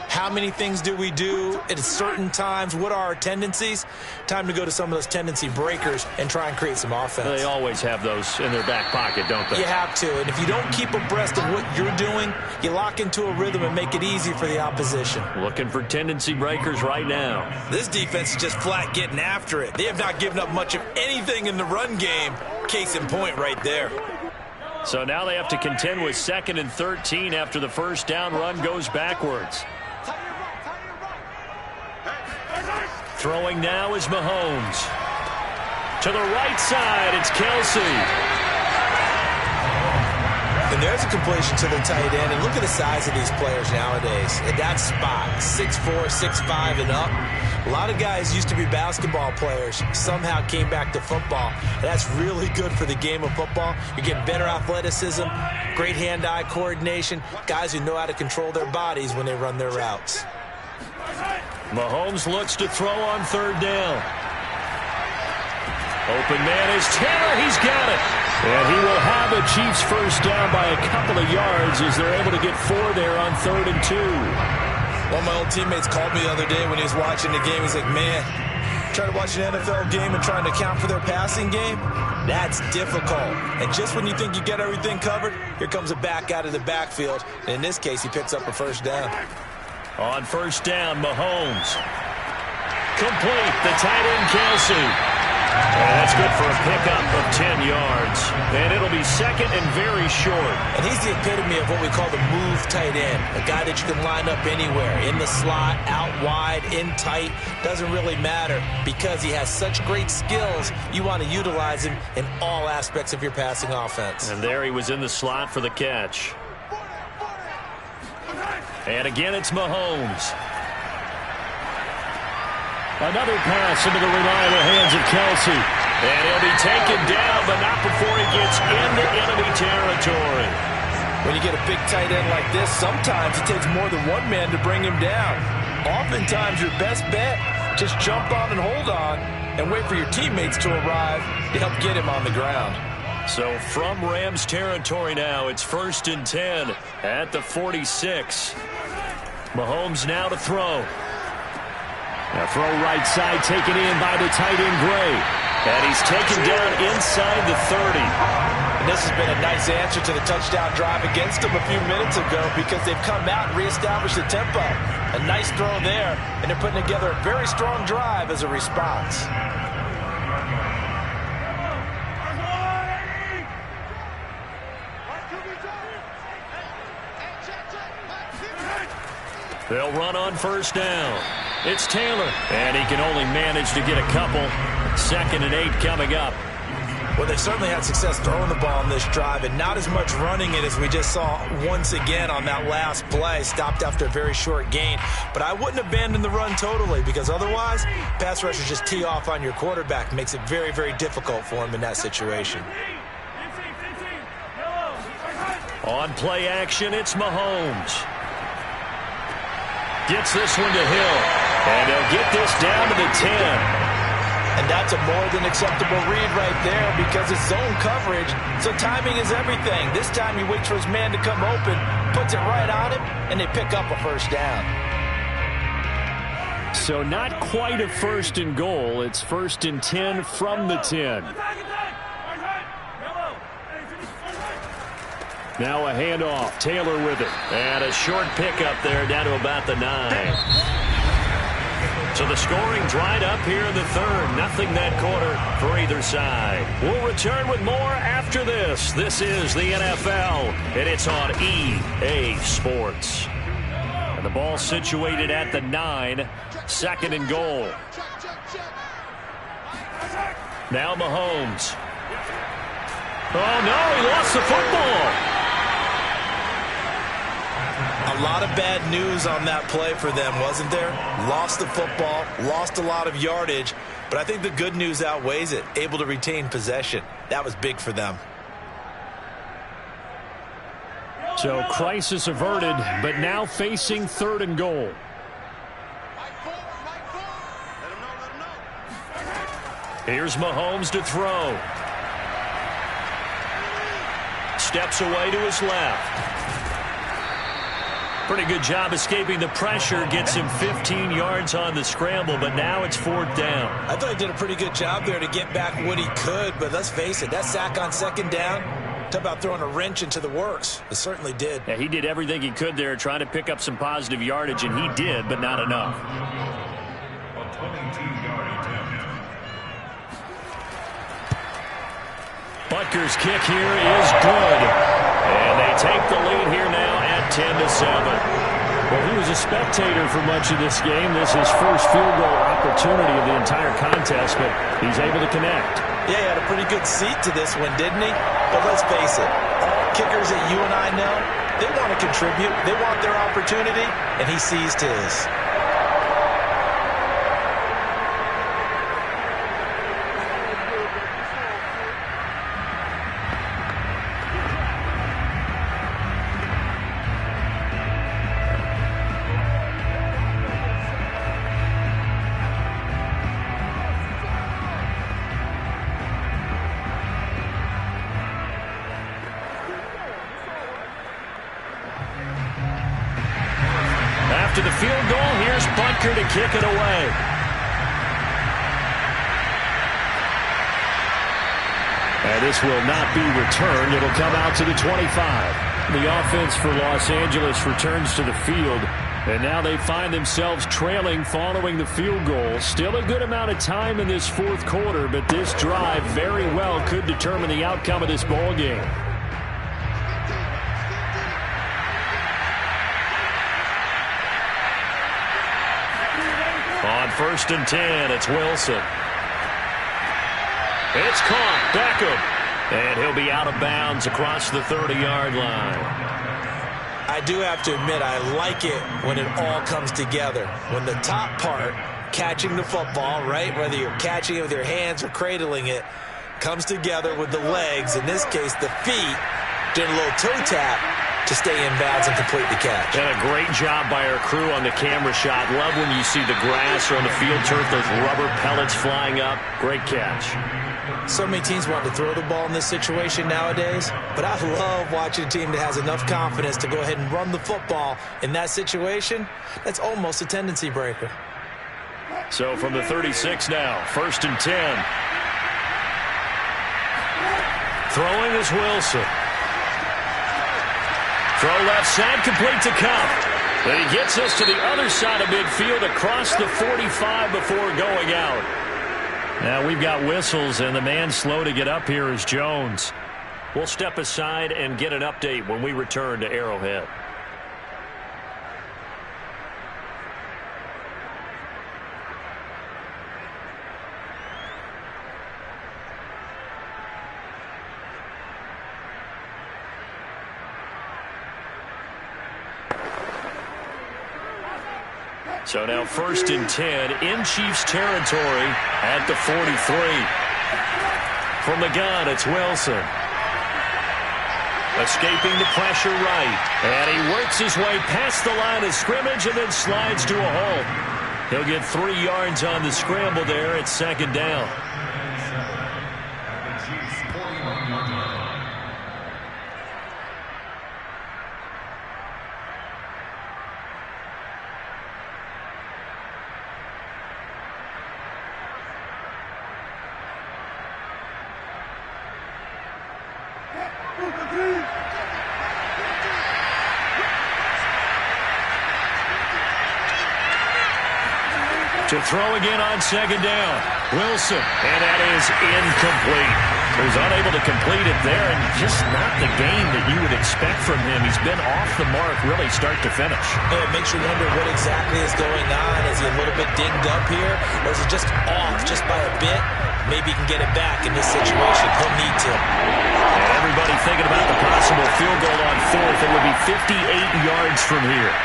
How many things do we do at certain times? What are our tendencies? Time to go to some of those tendency breakers and try and create some offense. They always have those in their back pocket, don't they? You have to, and if you don't keep abreast of what you're doing, you lock into a rhythm and make it easy for the opposition. Looking for tendency breakers right now. This defense is just flat getting after it. They have not given up much of anything in the run game. Case in point right there. So now they have to contend with 2nd and 13 after the first down run goes backwards. Throwing now is Mahomes. To the right side, it's Kelsey. And there's a completion to the tight end. And look at the size of these players nowadays. At that spot, 6'4", 6'5", and up. A lot of guys used to be basketball players. Somehow came back to football. And that's really good for the game of football. You're getting better athleticism, great hand-eye coordination, guys who know how to control their bodies when they run their routes. Mahomes looks to throw on 3rd down. Open man is Taylor. He's got it. And he will have a Chiefs first down by a couple of yards as they're able to get 4 there on 3rd and 2. One of my old teammates called me the other day when he was watching the game. He's like, man, trying to watch an NFL game and trying to account for their passing game, that's difficult. And just when you think you get everything covered, here comes a back out of the backfield. And in this case, he picks up a first down. On 1st down, Mahomes. Complete, the tight end, Kelsey. And that's good for a pickup of 10 yards. And it'll be 2nd and very short. And he's the epitome of what we call the move tight end. A guy that you can line up anywhere. In the slot, out wide, in tight. Doesn't really matter because he has such great skills. You want to utilize him in all aspects of your passing offense. And there he was in the slot for the catch. And again, it's Mahomes. Another pass into the reliable hands of Kelsey. And he'll be taken down, but not before he gets into enemy territory. When you get a big tight end like this, sometimes it takes more than one man to bring him down. Oftentimes, your best bet, just jump on and hold on and wait for your teammates to arrive to help get him on the ground. So from Rams territory now, it's 1st and 10 at the 46. Mahomes now to throw. A throw right side taken in by the tight end Gray. And he's taken down inside the 30. And this has been a nice answer to the touchdown drive against them a few minutes ago because they've come out and reestablished the tempo. A nice throw there, and they're putting together a very strong drive as a response. They'll run on first down. It's Taylor, and he can only manage to get a couple. 2nd and 8 coming up. Well, they certainly had success throwing the ball on this drive and not as much running it as we just saw once again on that last play. Stopped after a very short gain. But I wouldn't abandon the run totally because otherwise, pass rushers just tee off on your quarterback. Makes it very, very difficult for him in that situation. On play action, it's Mahomes. Gets this one to Hill. And they'll get this down to the 10. And that's a more than acceptable read right there because it's zone coverage, so timing is everything. This time he waits for his man to come open, puts it right on him, and they pick up a first down. So not quite a 1st and goal. It's 1st and 10 from the 10. Now a handoff. Taylor with it. And a short pickup there down to about the 9. So the scoring dried up here in the 3rd. Nothing that quarter for either side. We'll return with more after this. This is the NFL, and it's on EA Sports. And the ball situated at the 9. 2nd and goal. Now Mahomes. Oh, no, he lost the football. A lot of bad news on that play for them, wasn't there? Lost the football, lost a lot of yardage, but I think the good news outweighs it. Able to retain possession. That was big for them. So crisis averted, but now facing 3rd and goal. Here's Mahomes to throw. Steps away to his left. Pretty good job escaping the pressure. Gets him 15 yards on the scramble, but now it's 4th down. I thought he did a pretty good job there to get back what he could, but let's face it, that sack on 2nd down, talk about throwing a wrench into the works. It certainly did. Yeah, he did everything he could there trying to pick up some positive yardage, and he did, but not enough. A 22-yard attempt. Butker's kick here is good. And they take the lead here now at 10-7. Well, he was a spectator for much of this game. This is his first field goal opportunity of the entire contest, but he's able to connect. Yeah, he had a pretty good seat to this one, didn't he? But let's face it, all kickers that you and I know, they want to contribute. They want their opportunity, and he seized his. After the field goal, here's Butker to kick it away. And this will not be returned. It'll come out to the 25. The offense for Los Angeles returns to the field. And now they find themselves trailing following the field goal. Still a good amount of time in this 4th quarter, but this drive very well could determine the outcome of this ball game. On 1st and 10, it's Wilson. It's caught. Beckham. And he'll be out of bounds across the 30-yard line. I do have to admit, I like it when it all comes together. When the top part, catching the football, right, whether you're catching it with your hands or cradling it, comes together with the legs, in this case the feet, did a little toe tap, to stay in bounds and complete the catch. And a great job by our crew on the camera shot. Love when you see the grass or on the field turf, those rubber pellets flying up. Great catch. So many teams want to throw the ball in this situation nowadays, but I love watching a team that has enough confidence to go ahead and run the football in that situation. That's almost a tendency breaker. So from the 36 now, 1st and 10. Throwing is Wilson. Throw left side, complete to Kupp. But he gets us to the other side of midfield across the 45 before going out. Now we've got whistles, and the man slow to get up here is Jones. We'll step aside and get an update when we return to Arrowhead. So now 1st and 10 in Chiefs territory at the 43. From the gun, it's Wilson. Escaping the pressure right. And he works his way past the line of scrimmage and then slides to a halt. He'll get 3 yards on the scramble there at 2nd down. To throw again on 2nd down. Wilson, and that is incomplete. He was unable to complete it there, and just not the game that you would expect from him. He's been off the mark really start to finish. Yeah, it makes you wonder what exactly is going on. Is he a little bit dinged up here, or is he just off just by a bit? Maybe he can get it back in this situation. He'll need to. And everybody thinking about the possible field goal on 4th. It would be 58 yards from here.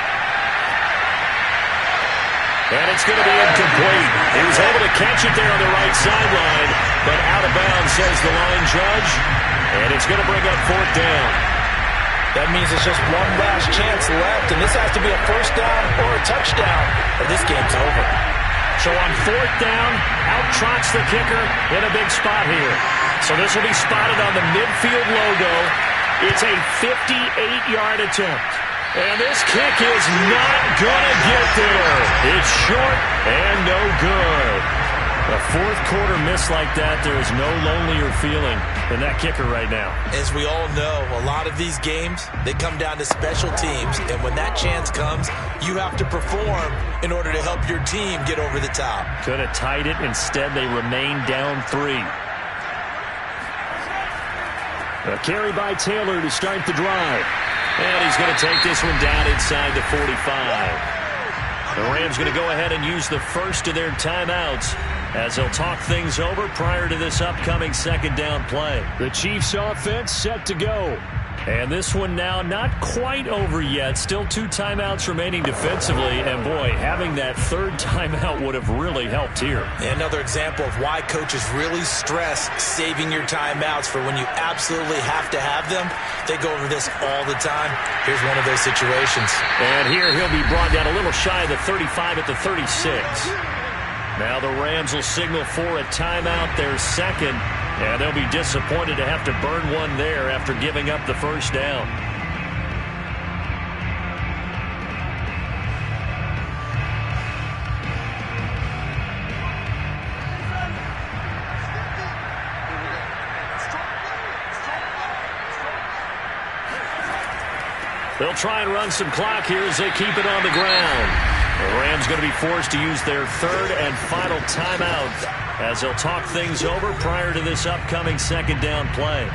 And it's going to be incomplete. He was able to catch it there on the right sideline, but out of bounds, says the line judge. And it's going to bring up 4th down. That means it's just one last chance left, and this has to be a 1st down or a touchdown, or this game's over. So on 4th down, out trots the kicker in a big spot here. So this will be spotted on the midfield logo. It's a 58-yard attempt. And this kick is not going to get there. It's short and no good. A 4th quarter miss like that, there is no lonelier feeling than that kicker right now. As we all know, a lot of these games, they come down to special teams. And when that chance comes, you have to perform in order to help your team get over the top. Could have tied it. Instead, they remain down 3. A carry by Taylor to start the drive. And he's going to take this one down inside the 45. The Rams going to go ahead and use the first of their timeouts as they'll talk things over prior to this upcoming 2nd down play. The Chiefs offense set to go. And this one now not quite over yet. Still 2 timeouts remaining defensively. And, boy, having that 3rd timeout would have really helped here. Another example of why coaches really stress saving your timeouts for when you absolutely have to have them. They go over this all the time. Here's one of those situations. And here he'll be brought down a little shy of the 35 at the 36. Now the Rams will signal for a timeout, their 2nd. And they'll be disappointed to have to burn one there after giving up the 1st down. They'll try and run some clock here as they keep it on the ground. The Rams going to be forced to use their 3rd and final timeout as they'll talk things over prior to this upcoming 2nd down play.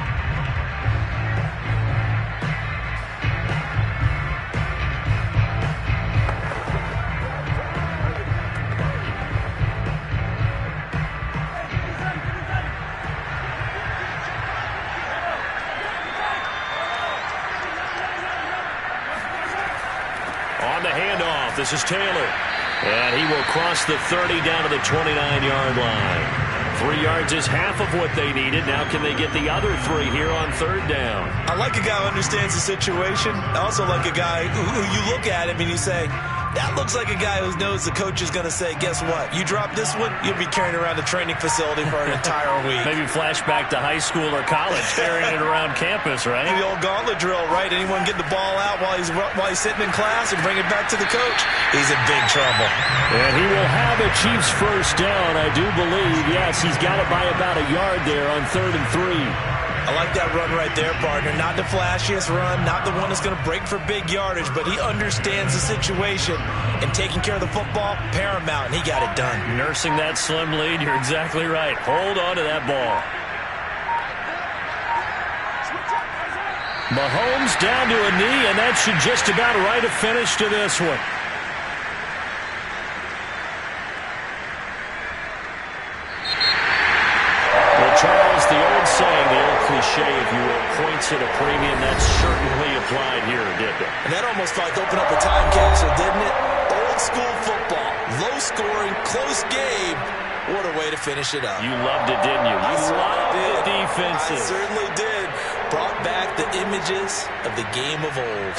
On the handoff, this is Taylor. And he will cross the 30 down to the 29-yard line. 3 yards is half of what they needed. Now can they get the other 3 here on third down? I like a guy who understands the situation. I also like a guy who you look at him and you say, that looks like a guy who knows the coach is going to say, guess what? You drop this one, you'll be carrying around the training facility for an entire week. Maybe flashback to high school or college, carrying it around campus, right? The old gauntlet drill, right? Anyone get the ball out while he's sitting in class and bring it back to the coach? He's in big trouble. And he will have a Chiefs first down, I do believe. Yes, he's got it by about a yard there on 3rd and 3. I like that run right there, partner. Not the flashiest run, not the one that's going to break for big yardage, but he understands the situation, and taking care of the football, paramount, and he got it done. Nursing that slim lead, you're exactly right. Hold on to that ball. Mahomes down to a knee, and that should just about write a finish to this one. Charles, the old saying, the old cliche, if you will, points at a premium, that's certainly applied here, didn't it? And that almost felt like opened up a time capsule, didn't it? Old school football, low scoring, close game. What a way to finish it up. You loved it, didn't you? You loved the defenses. I certainly did. Brought back the images of the game of old.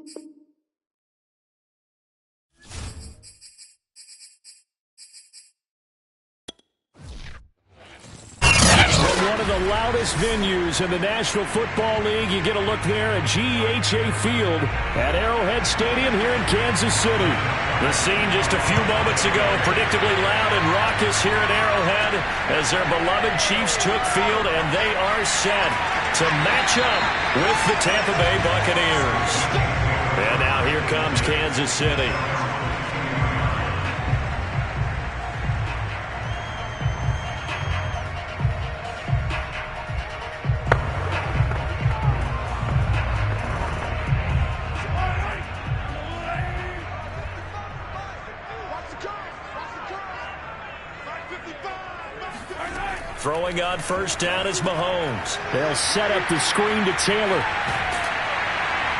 One of the loudest venues in the National Football League. You get a look there at GEHA Field at Arrowhead Stadium here in Kansas City. The scene just a few moments ago, predictably loud and raucous here at Arrowhead as their beloved Chiefs took field, and they are set to match up with the Tampa Bay Buccaneers. And now here comes Kansas City. Throwing on first down is Mahomes. They'll set up the screen to Taylor.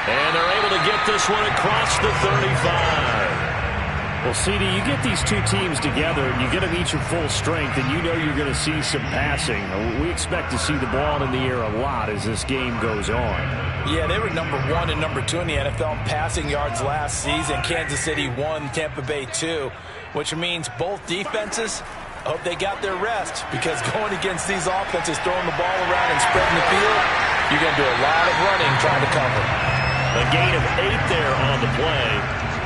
And they're able to get this one across the 35. Well, CD, you get these two teams together, and you get them each at full strength, and you know you're going to see some passing. We expect to see the ball in the air a lot as this game goes on. Yeah, they were number 1 and number 2 in the NFL in passing yards last season. Kansas City 1, Tampa Bay 2, which means both defenses, I hope they got their rest, because going against these offenses, throwing the ball around and spreading the field, you're going to do a lot of running trying to cover. A gain of 8 there on the play,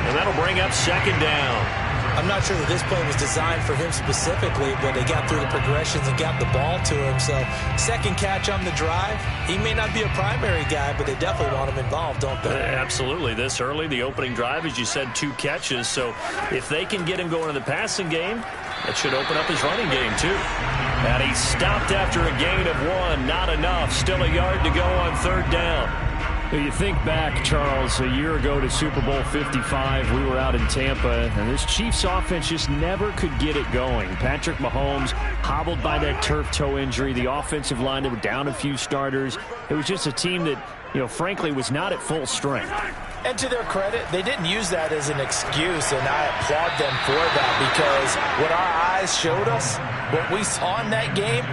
and that'll bring up second down. I'm not sure that this play was designed for him specifically, but they got through the progressions and got the ball to him. So second catch on the drive. He may not be a primary guy, but they definitely want him involved, don't they? Absolutely. This early, the opening drive, as you said, 2 catches. So if they can get him going in the passing game, that should open up his running game, too. And he stopped after a gain of 1. Not enough. Still a yard to go on third down. You think back, Charles, a year ago to Super Bowl 55, we were out in Tampa, and this Chiefs offense just never could get it going. Patrick Mahomes hobbled by that turf toe injury. The offensive line, they were down a few starters. It was just a team that, frankly, was not at full strength. And to their credit, they didn't use that as an excuse, and I applaud them for that, because what our eyes showed us, what we saw in that game,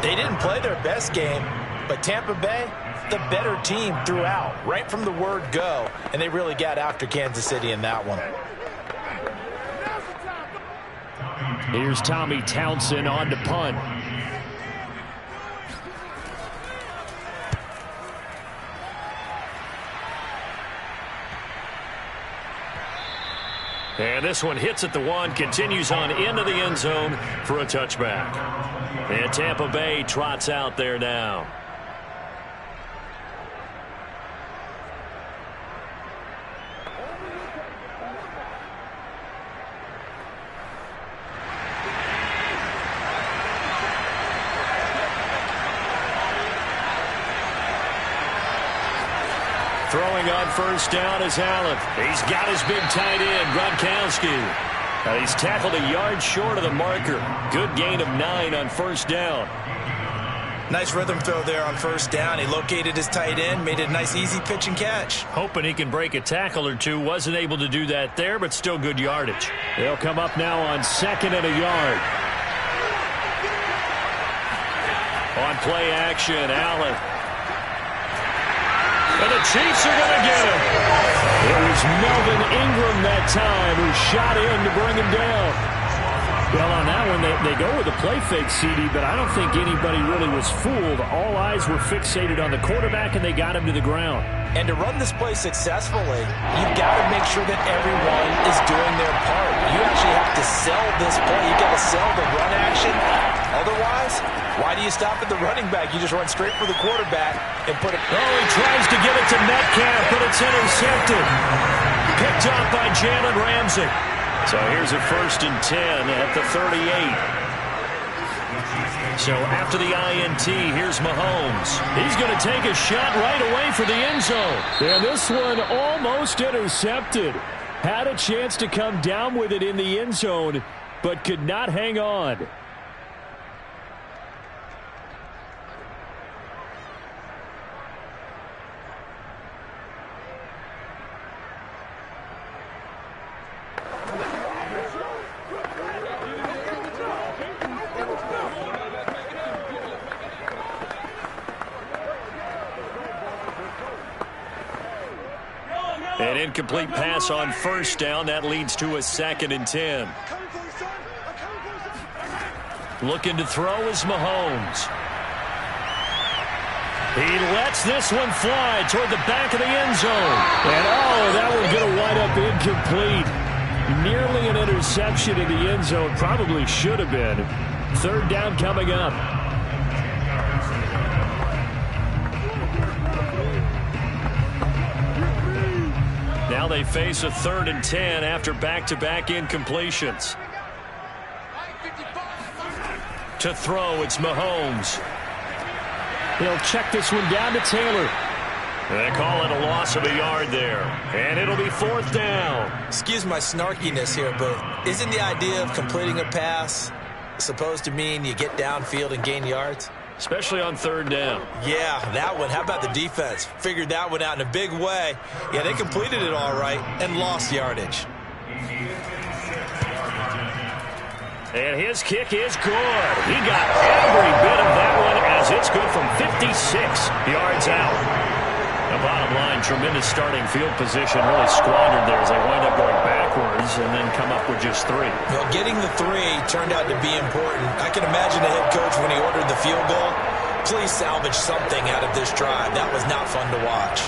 they didn't play their best game, but Tampa Bay, the better team throughout, right from the word go, and they really got after Kansas City in that one. Here's Tommy Townsend on to punt. And this one hits at the 1, continues on into the end zone for a touchback. And Tampa Bay trots out there now. Throwing on first down is Allen. He's got his big tight end, Gronkowski. He's tackled a yard short of the marker. Good gain of 9 on first down. Nice rhythm throw there on first down. He located his tight end, made it a nice easy pitch and catch. Hoping he can break a tackle or two. Wasn't able to do that there, but still good yardage. They'll come up now on 2nd and a yard. On play action, Allen. And the Chiefs are going to get him. It was Melvin Ingram that time who shot in to bring him down. Well, on that one, they go with a play fake, CD, but I don't think anybody really was fooled. All eyes were fixated on the quarterback, and they got him to the ground. And to run this play successfully, you've got to make sure that everyone is doing their part. You actually have to sell this play. You've got to sell the run action. Otherwise, why do you stop at the running back? You just run straight for the quarterback and put it. Oh, he tries to get it to Metcalf, but it's intercepted. Picked off by Jalen Ramsey. So here's a 1st and 10 at the 38. So after the INT, here's Mahomes. He's going to take a shot right away for the end zone. And this one almost intercepted. Had a chance to come down with it in the end zone, but could not hang on. An incomplete pass on first down. That leads to a 2nd and 10. Looking to throw is Mahomes. He lets this one fly toward the back of the end zone. And, that one's going to wind up incomplete. Nearly an interception in the end zone. Probably should have been. 3rd down coming up. Now they face a 3rd and 10 after back-to-back incompletions. To throw, it's Mahomes. He'll check this one down to Taylor. They call it a loss of a yard there. And it'll be 4th down. Excuse my snarkiness here, but isn't the idea of completing a pass supposed to mean you get downfield and gain yards? Especially on 3rd down. Yeah, that one. How about the defense? Figured that one out in a big way. Yeah, they completed it all right and lost yardage. And his kick is good. He got every bit of that one as it's good from 56 yards out. The bottom line, tremendous starting field position, really squandered there as they wind up going backwards and then come up with just 3. Well, getting the 3 turned out to be important. I can imagine the head coach when he ordered the field goal. Please salvage something out of this drive. That was not fun to watch.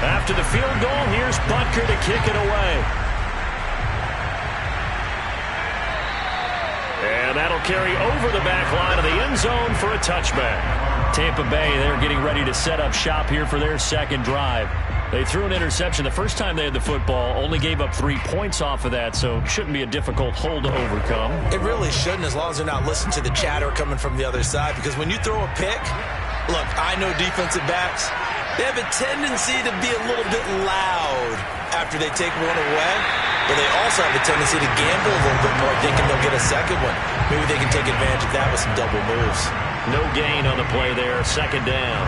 After the field goal, here's Butker to kick it away. And that'll carry over the back line of the end zone for a touchback. Tampa Bay, they're getting ready to set up shop here for their 2nd drive. They threw an interception the first time they had the football, only gave up 3 points off of that, so it shouldn't be a difficult hole to overcome. It really shouldn't, as long as they're not listening to the chatter coming from the other side, because when you throw a pick, look, I know defensive backs, they have a tendency to be a little bit loud after they take one away, but they also have a tendency to gamble a little bit more, thinking they'll get a 2nd one. Maybe they can take advantage of that with some double moves. No gain on the play there, 2nd down.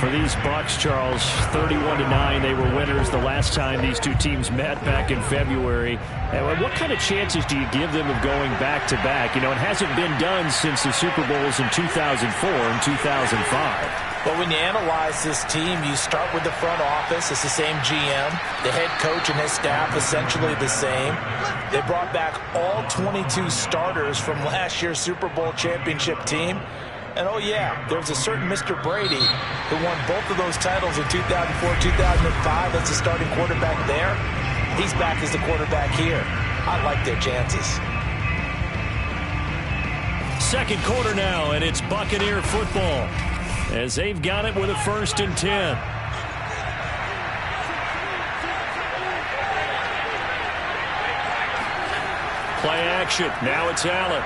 For these Bucs, Charles, 31-9, they were winners the last time these two teams met back in February. And what kind of chances do you give them of going back-to-back? You know, it hasn't been done since the Super Bowls in 2004 and 2005. But when you analyze this team, you start with the front office. It's the same GM. The head coach and his staff essentially the same. They brought back all 22 starters from last year's Super Bowl championship team. And, oh, yeah, there's a certain Mr. Brady who won both of those titles in 2004, 2005 as the starting quarterback there. He's back as the quarterback here. I like their chances. 2nd quarter now, and it's Buccaneer football as they've got it with a 1st and 10. Play action. Now it's Allen.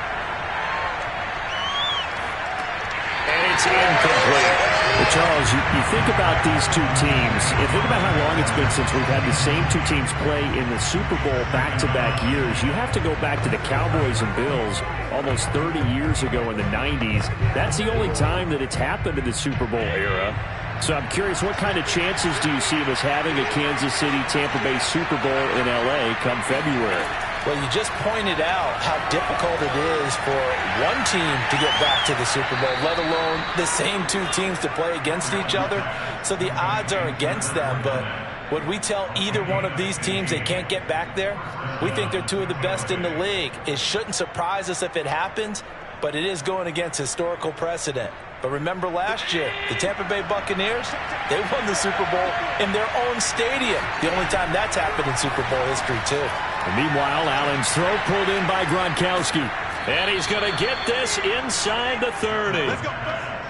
And it's incomplete. Well, Charles, you think about these two teams. You think about how long it's been since we've had the same two teams play in the Super Bowl back-to-back years. You have to go back to the Cowboys and Bills almost 30 years ago in the 90s. That's the only time that it's happened in the Super Bowl era. So I'm curious, what kind of chances do you see of us having a Kansas City-Tampa Bay Super Bowl in L.A. come February? Well, you just pointed out how difficult it is for one team to get back to the Super Bowl, let alone the same two teams to play against each other. So the odds are against them, but would we tell either one of these teams they can't get back there? We think they're 2 of the best in the league. It shouldn't surprise us if it happens, but it is going against historical precedent. But remember last year, the Tampa Bay Buccaneers, they won the Super Bowl in their own stadium. The only time that's happened in Super Bowl history, too. And meanwhile, Allen's throw pulled in by Gronkowski. And he's going to get this inside the 30.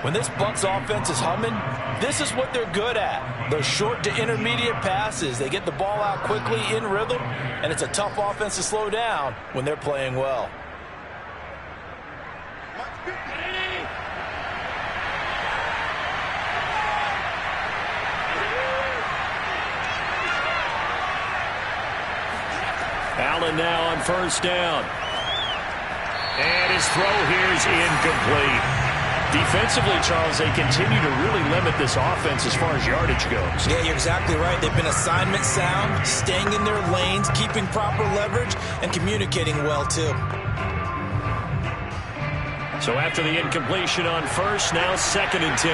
When this Bucs offense is humming, this is what they're good at. Those short to intermediate passes. They get the ball out quickly in rhythm, and it's a tough offense to slow down when they're playing well. Allen now on first down. And his throw here is incomplete. Defensively, Charles, they continue to really limit this offense as far as yardage goes. Yeah, you're exactly right. They've been assignment sound, staying in their lanes, keeping proper leverage, and communicating well, too. So after the incompletion on first, now 2nd and 10.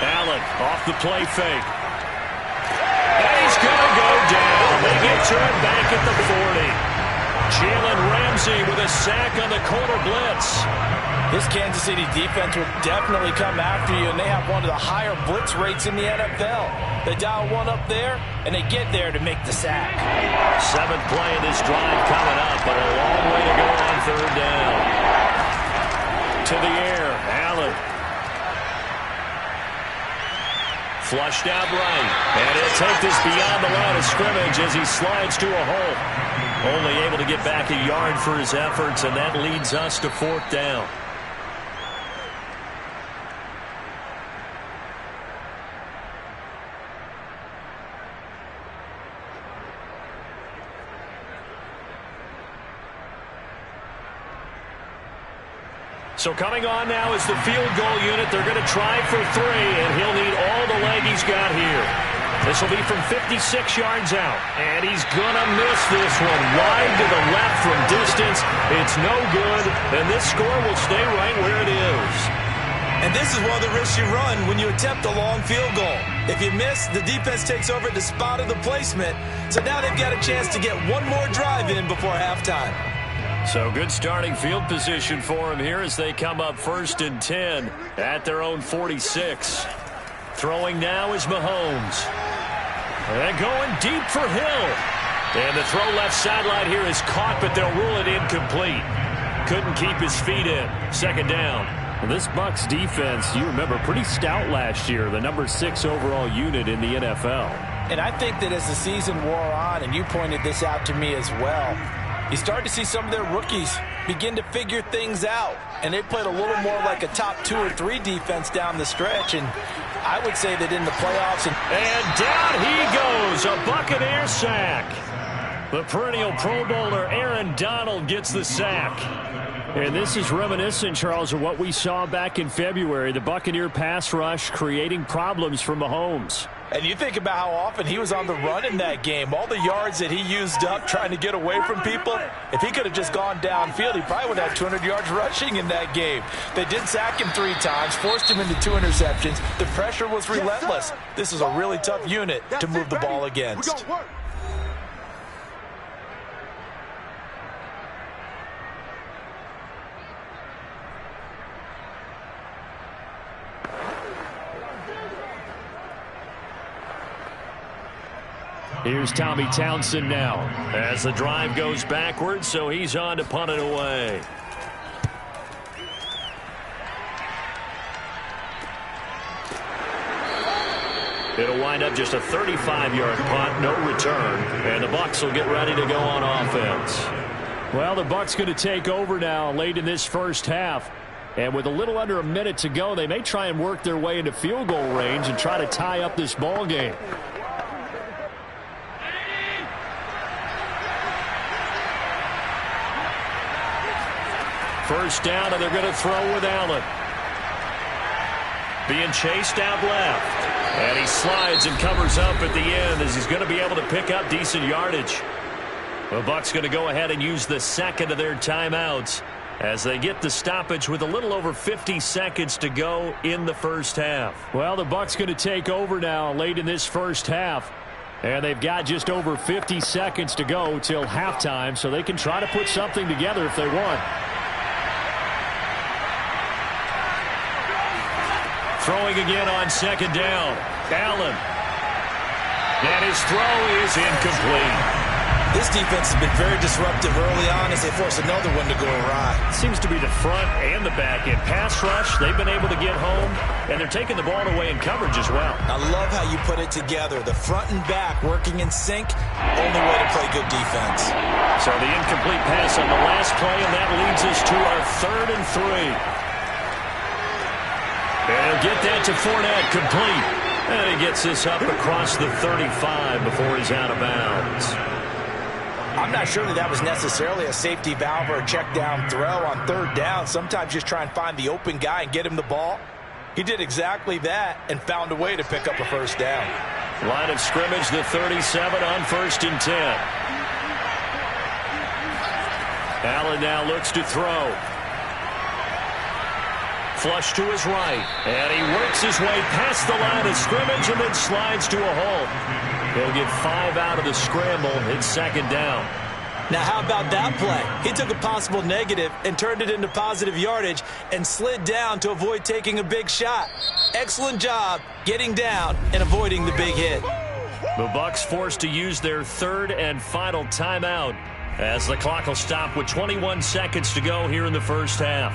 Allen off the play fake. And he's going to go down. They get to him back at the 40. Jalen Ramsey with a sack on the corner blitz. This Kansas City defense will definitely come after you, and they have one of the higher blitz rates in the NFL. They dial one up there, and they get there to make the sack. 7th play of this drive coming up, but a long way to go on 3rd down. To the air, Allen. Flushed out right, and he'll take this beyond the line of scrimmage as he slides to a hole. Only able to get back a yard for his efforts, and that leads us to 4th down. So coming on now is the field goal unit. They're going to try for 3, and he'll need all the leg he's got here. This will be from 56 yards out, and he's going to miss this one. Wide to the left from distance. It's no good, and this score will stay right where it is. And this is one of the risks you run when you attempt a long field goal. If you miss, the defense takes over at the spot of the placement. So now they've got a chance to get one more drive in before halftime. So good starting field position for him here as they come up 1st and 10 at their own 46. Throwing now is Mahomes. And going deep for Hill. And the throw left sideline here is caught, but they'll rule it incomplete. Couldn't keep his feet in. 2nd down. Well, this Bucs defense, you remember, pretty stout last year. The number 6 overall unit in the NFL. And I think that as the season wore on, and you pointed this out to me as well, you start to see some of their rookies begin to figure things out. And they played a little more like a top 2 or 3 defense down the stretch. And I would say that in the playoffs. And down he goes. A Buccaneer sack. The perennial Pro Bowler Aaron Donald gets the sack. And this is reminiscent, Charles, of what we saw back in February. The Buccaneer pass rush creating problems for Mahomes. And you think about how often he was on the run in that game. All the yards that he used up trying to get away from people. If he could have just gone downfield, he probably would have had 200 yards rushing in that game. They did sack him 3 times, forced him into 2 interceptions. The pressure was relentless. This is a really tough unit to move the ball against. Here's Tommy Townsend now. As the drive goes backwards, so he's on to punt it away. It'll wind up just a 35-yard punt, no return, and the Bucs will get ready to go on offense. Well, the Bucs going to take over now late in this first half. And with a little under a minute to go, they may try and work their way into field goal range and try to tie up this ball game. First down, and they're going to throw with Allen. Being chased out left. And he slides and covers up at the end as he's going to be able to pick up decent yardage. The Bucs going to go ahead and use the 2nd of their timeouts as they get the stoppage with a little over 50 seconds to go in the first half. Well, the Bucs going to take over now late in this first half. And they've got just over 50 seconds to go till halftime, so they can try to put something together if they want. Throwing again on 2nd down. Allen. And his throw is incomplete. This defense has been very disruptive early on as they force another one to go awry. Seems to be the front and the back end. Pass rush, they've been able to get home, and they're taking the ball away in coverage as well. I love how you put it together. The front and back working in sync, only way to play good defense. So the incomplete pass on the last play, and that leads us to our 3rd and 3. And he'll get that to Fournette, complete. And he gets this up across the 35 before he's out of bounds. I'm not sure that was necessarily a safety valve or a check down throw on third down. Sometimes just try and find the open guy and get him the ball. He did exactly that and found a way to pick up a first down. Line of scrimmage, the 37 on 1st and 10. Allen now looks to throw. Flush to his right. And he works his way past the line of scrimmage and then slides to a halt. He'll get 5 out of the scramble. It's 2nd down. Now, how about that play? He took a possible negative and turned it into positive yardage and slid down to avoid taking a big shot. Excellent job getting down and avoiding the big hit. The Bucs forced to use their 3rd and final timeout as the clock will stop with 21 seconds to go here in the first half.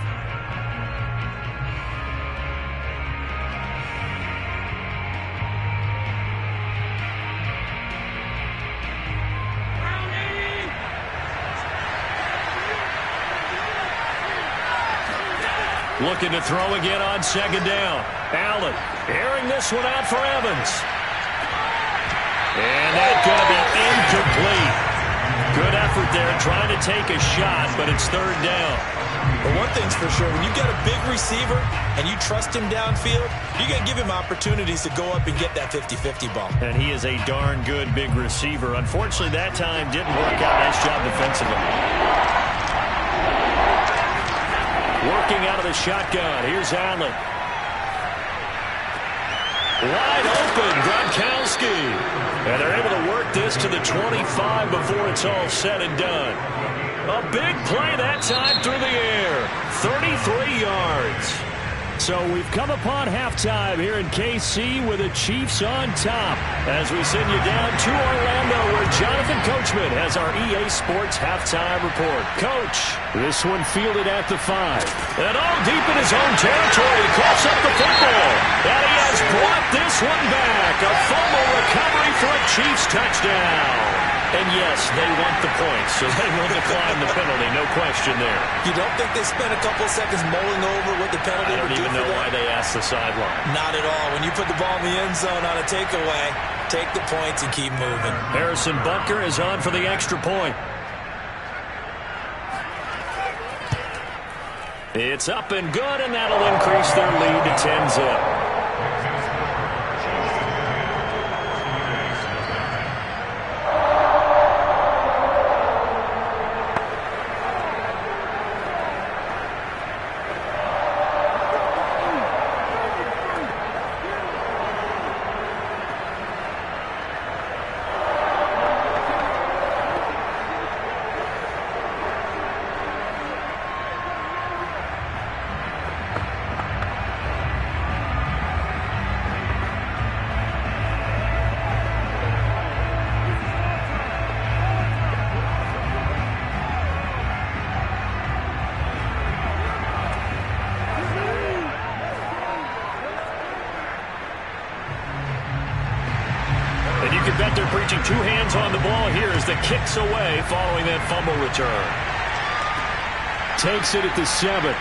Looking to throw again on 2nd down. Allen airing this one out for Evans. And that's going to be incomplete. Good effort there trying to take a shot, but it's 3rd down. But one thing's for sure, when you got a big receiver and you trust him downfield, you're going to give him opportunities to go up and get that 50-50 ball. And he is a darn good big receiver. Unfortunately, that time didn't work out. Nice job defensively. Working out of the shotgun. Here's Allen. Wide open, Gronkowski. And they're able to work this to the 25 before it's all said and done. A big play that time through the air. 33 yards. So we've come upon halftime here in KC with the Chiefs on top as we send you down to Orlando where Jonathan Coachman has our EA Sports halftime report. Coach, this one fielded at the 5. And all deep in his own territory, he coughs up the football. And he has brought this one back. A fumble recovery for a Chiefs touchdown. And yes, they want the points, so they will decline the penalty, no question there. You don't think they spent a couple seconds mulling over what the penalty would do for them? I don't even know why they asked the sideline. Not at all. When you put the ball in the end zone on a takeaway, take the points and keep moving. Harrison Butker is on for the extra point. It's up and good, and that'll increase their lead to 10-zip. Bet they're preaching 2 hands on the ball here as the kick's away following that fumble return. Takes it at the 7.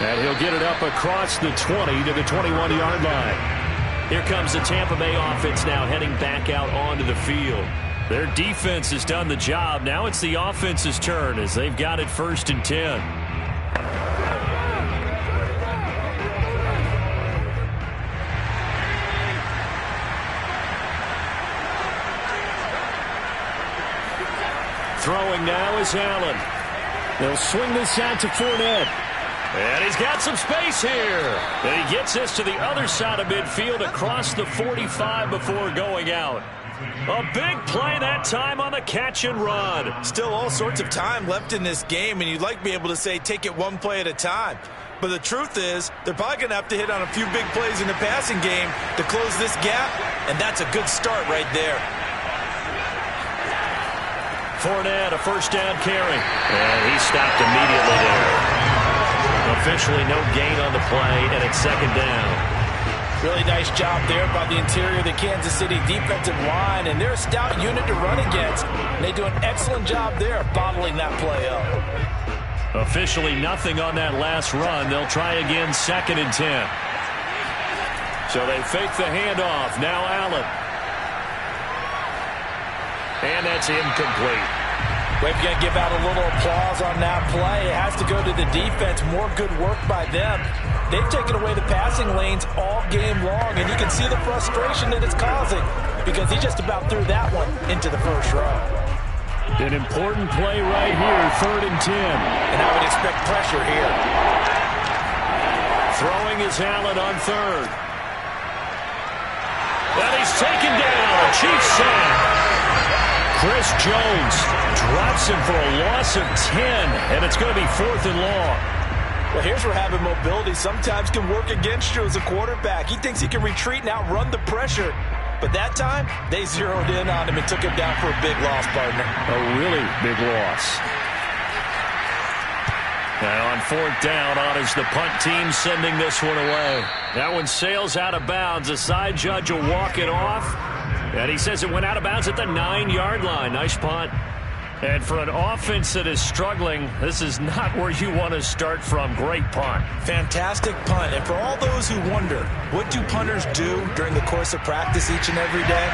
And he'll get it up across the 20 to the 21-yard line. Here comes the Tampa Bay offense now heading back out onto the field. Their defense has done the job. Now it's the offense's turn as they've got it 1st and 10. Throwing now is Allen. They'll swing this out to Fournette. And he's got some space here. And he gets this to the other side of midfield across the 45 before going out. A big play that time on the catch and run. Still all sorts of time left in this game, and you'd like to be able to say take it one play at a time. But the truth is, they're probably going to have to hit on a few big plays in the passing game to close this gap, and that's a good start right there. Fournette, a first down carry. And he stopped immediately there. Officially no gain on the play, and it's 2nd down. Really nice job there by the interior of the Kansas City defensive line, and they're a stout unit to run against. And they do an excellent job there of bottling that play up. Officially nothing on that last run. They'll try again 2nd and 10. So they fake the handoff. Now Allen. And that's incomplete. We're going to give out a little applause on that play. It has to go to the defense. More good work by them. They've taken away the passing lanes all game long, and you can see the frustration that it's causing because he just about threw that one into the first row. An important play right here, 3rd and 10. And I would expect pressure here. Throwing is Allen on 3rd. And he's taken down. Chiefs sack. Chris Jones drops him for a loss of 10, and it's going to be 4th and long. Well, here's where having mobility sometimes can work against you as a quarterback. He thinks he can retreat and outrun the pressure. But that time, they zeroed in on him and took him down for a big loss, partner. A really big loss. Now on 4th down, honors the punt team sending this one away. That one sails out of bounds. The side judge will walk it off. And he says it went out of bounds at the 9-yard line. Nice punt. And for an offense that is struggling, this is not where you want to start from. Great punt. Fantastic punt. And for all those who wonder, what do punters do during the course of practice each and every day?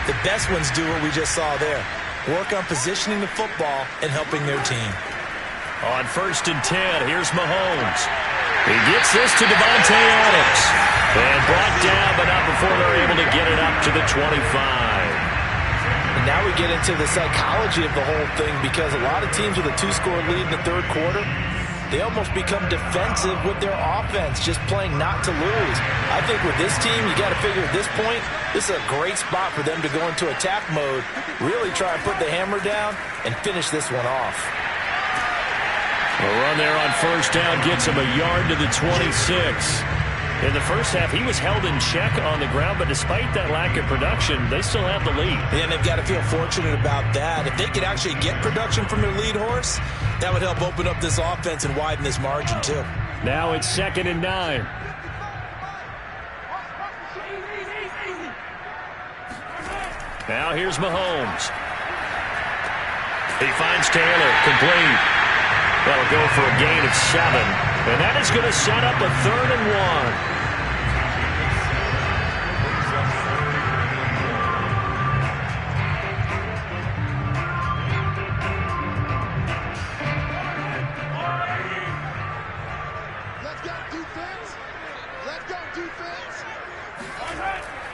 The best ones do what we just saw there. Work on positioning the football and helping their team. On 1st and 10, here's Mahomes. He gets this to Davante Adams. And brought down, but not before they're able to get it up to the 25. And now we get into the psychology of the whole thing because a lot of teams with a 2-score lead in the 3rd quarter, they almost become defensive with their offense, just playing not to lose. I think with this team, you got to figure at this point, this is a great spot for them to go into attack mode, really try and put the hammer down and finish this one off. A run there on 1st down gets him a yard to the 26. In the first half, he was held in check on the ground, but despite that lack of production, they still have the lead. And they've got to feel fortunate about that. If they could actually get production from their lead horse, that would help open up this offense and widen this margin, too. Now it's 2nd and 9. Now here's Mahomes. He finds Taylor, complete. That'll go for a gain of 7. And that is going to set up a 3rd and 1.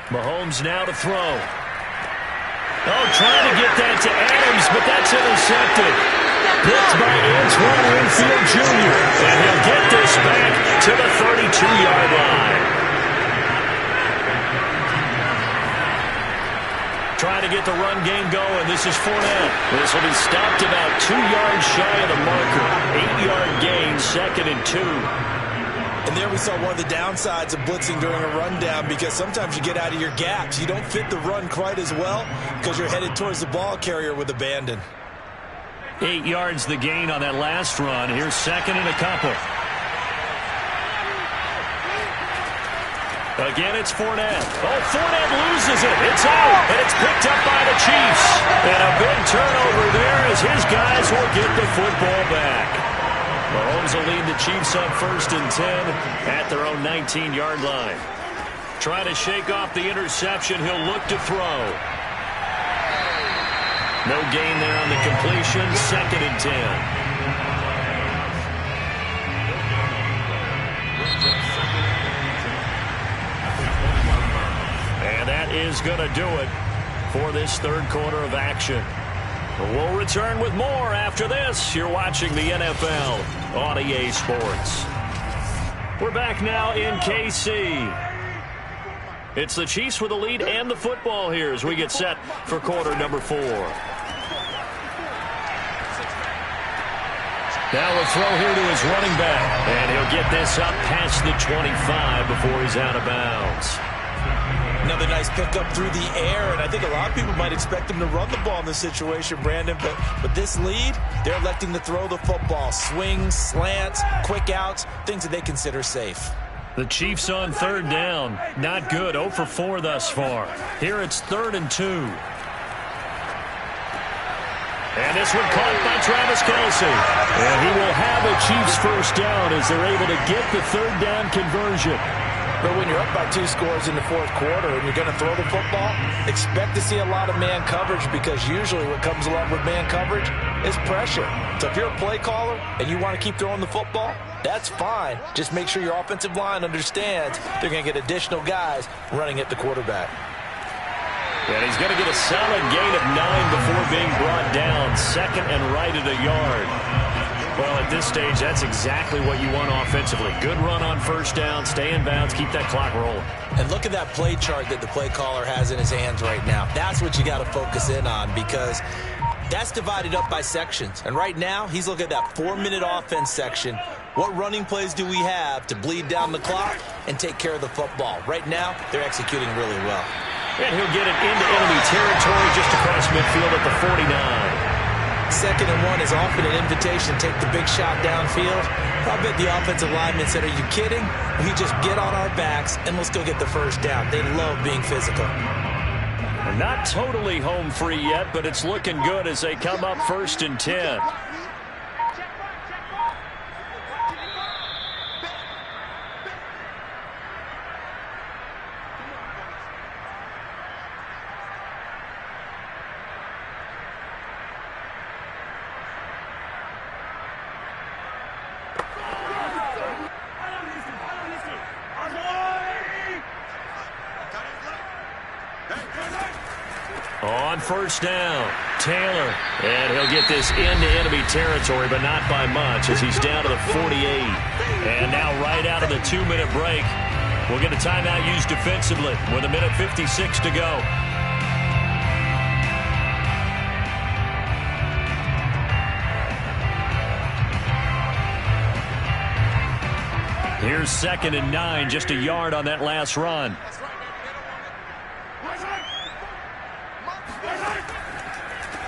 Mahomes now to throw. Oh, trying to get that to Adams, but that's intercepted. Picked by Antoine Winfield Jr. And he'll get this back to the 32-yard line. Trying to get the run game going. This is Fournette. This will be stopped about 2 yards shy of the marker. 8-yard gain, 2nd and 2. And there we saw one of the downsides of blitzing during a rundown because sometimes you get out of your gaps. You don't fit the run quite as well because you're headed towards the ball carrier with abandon. 8 yards the gain on that last run. Here's 2nd and a couple. Again, it's Fournette. Oh, Fournette loses it. It's out, and it's picked up by the Chiefs. And a big turnover there as his guys will get the football back. Mahomes will lead the Chiefs on 1st and 10 at their own 19-yard line. Trying to shake off the interception. He'll look to throw. No gain there on the completion. 2nd and 10. And that is going to do it for this 3rd quarter of action. We'll return with more after this. You're watching the NFL on EA Sports. We're back now in KC. It's the Chiefs with the lead and the football here as we get set for quarter number 4. Now a throw here to his running back. And he'll get this up past the 25 before he's out of bounds. Another nice pickup through the air, and I think a lot of people might expect him to run the ball in this situation, Brandon, but this lead, they're electing to throw the football. Swings, slants, quick outs, things that they consider safe. The Chiefs on 3rd down. Not good. 0 for 4 thus far. Here it's 3rd and 2. And this one caught by Travis Kelce. And he will have a Chiefs first down as they're able to get the 3rd down conversion. But when you're up by 2 scores in the fourth quarter and you're going to throw the football, expect to see a lot of man coverage, because usually what comes along with man coverage is pressure. So if you're a play caller and you want to keep throwing the football, that's fine. Just make sure your offensive line understands they're going to get additional guys running at the quarterback. And he's going to get a solid gain of 9 before being brought down. Second and right at a yard. Well, at this stage, that's exactly what you want offensively. Good run on first down, stay in bounds, keep that clock rolling. And look at that play chart that the play caller has in his hands right now. That's what you got to focus in on, because that's divided up by sections. And right now, he's looking at that 4-minute offense section. What running plays do we have to bleed down the clock and take care of the football? Right now, they're executing really well. And he'll get it into enemy territory just across midfield at the 49. 2nd and 1 is often an invitation. Take the big shot downfield. I bet the offensive lineman said, are you kidding? We just get on our backs and let's go get the first down. They love being physical. They're not totally home free yet, but it's looking good as they come up 1st and 10. On first down, Taylor, and he'll get this into enemy territory, but not by much, as he's down to the 48. And now right out of the 2-minute break, we'll get a timeout used defensively with 1:56 to go. Here's 2nd and 9, just a yard on that last run.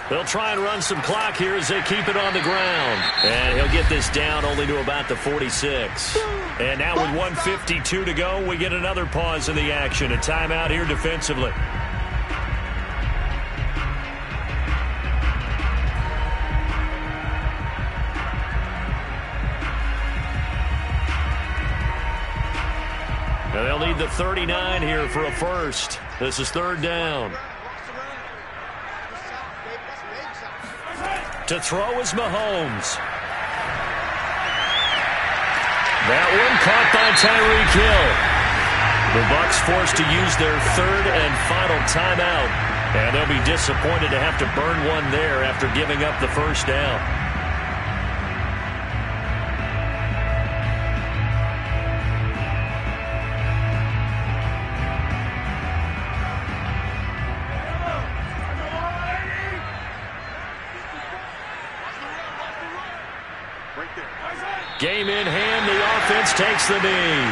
They'll try and run some clock here as they keep it on the ground. And he'll get this down only to about the 46. And now with 1:52 to go, we get another pause in the action. A timeout here defensively. And they'll need the 39 here for a first. This is 3rd down. To throw is Mahomes. That one caught by Tyreek Hill. The Bucs forced to use their 3rd and final timeout. And they'll be disappointed to have to burn one there after giving up the first down. Game in hand, the offense takes the knee.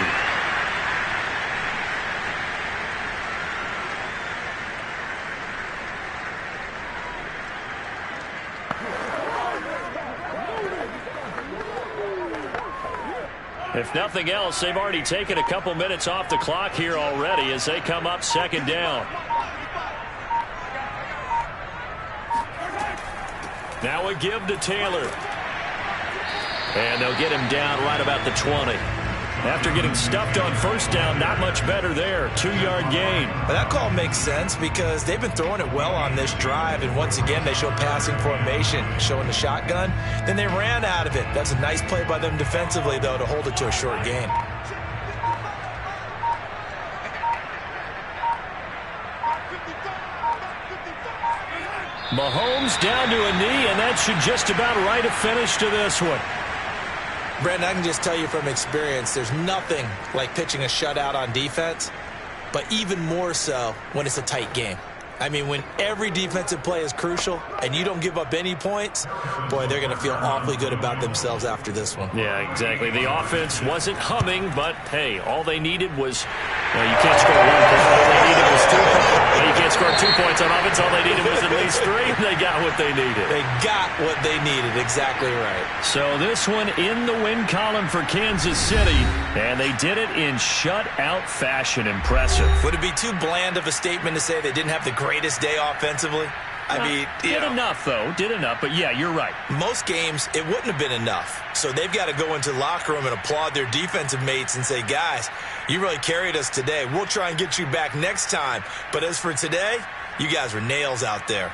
If nothing else, they've already taken a couple minutes off the clock here already as they come up 2nd down. Now a give to Taylor. And they'll get him down right about the 20. After getting stuffed on first down, not much better there. 2-yard gain. But that call makes sense because they've been throwing it well on this drive. And once again, they show passing formation, showing the shotgun. Then they ran out of it. That's a nice play by them defensively, though, to hold it to a short gain. Mahomes down to a knee, and that should just about write a finish to this one. Brandon, I can just tell you from experience, there's nothing like pitching a shutout on defense, but even more so when it's a tight game. I mean, when every defensive play is crucial and you don't give up any points, boy, they're going to feel awfully good about themselves after this one. Yeah, exactly. The offense wasn't humming, but, hey, all they needed was, you can't score 1 point. All they needed was 2 points. You can't score 2 points on offense. All they needed was at least 3. They got what they needed. They got what they needed. Exactly right. So this one in the win column for Kansas City, and they did it in shutout fashion. Impressive. Would it be too bland of a statement to say they didn't have the greatest day offensively? I mean, did enough, though. Did enough. But, yeah, you're right. Most games, it wouldn't have been enough. So they've got to go into the locker room and applaud their defensive mates and say, guys, you really carried us today. We'll try and get you back next time. But as for today, you guys were nails out there.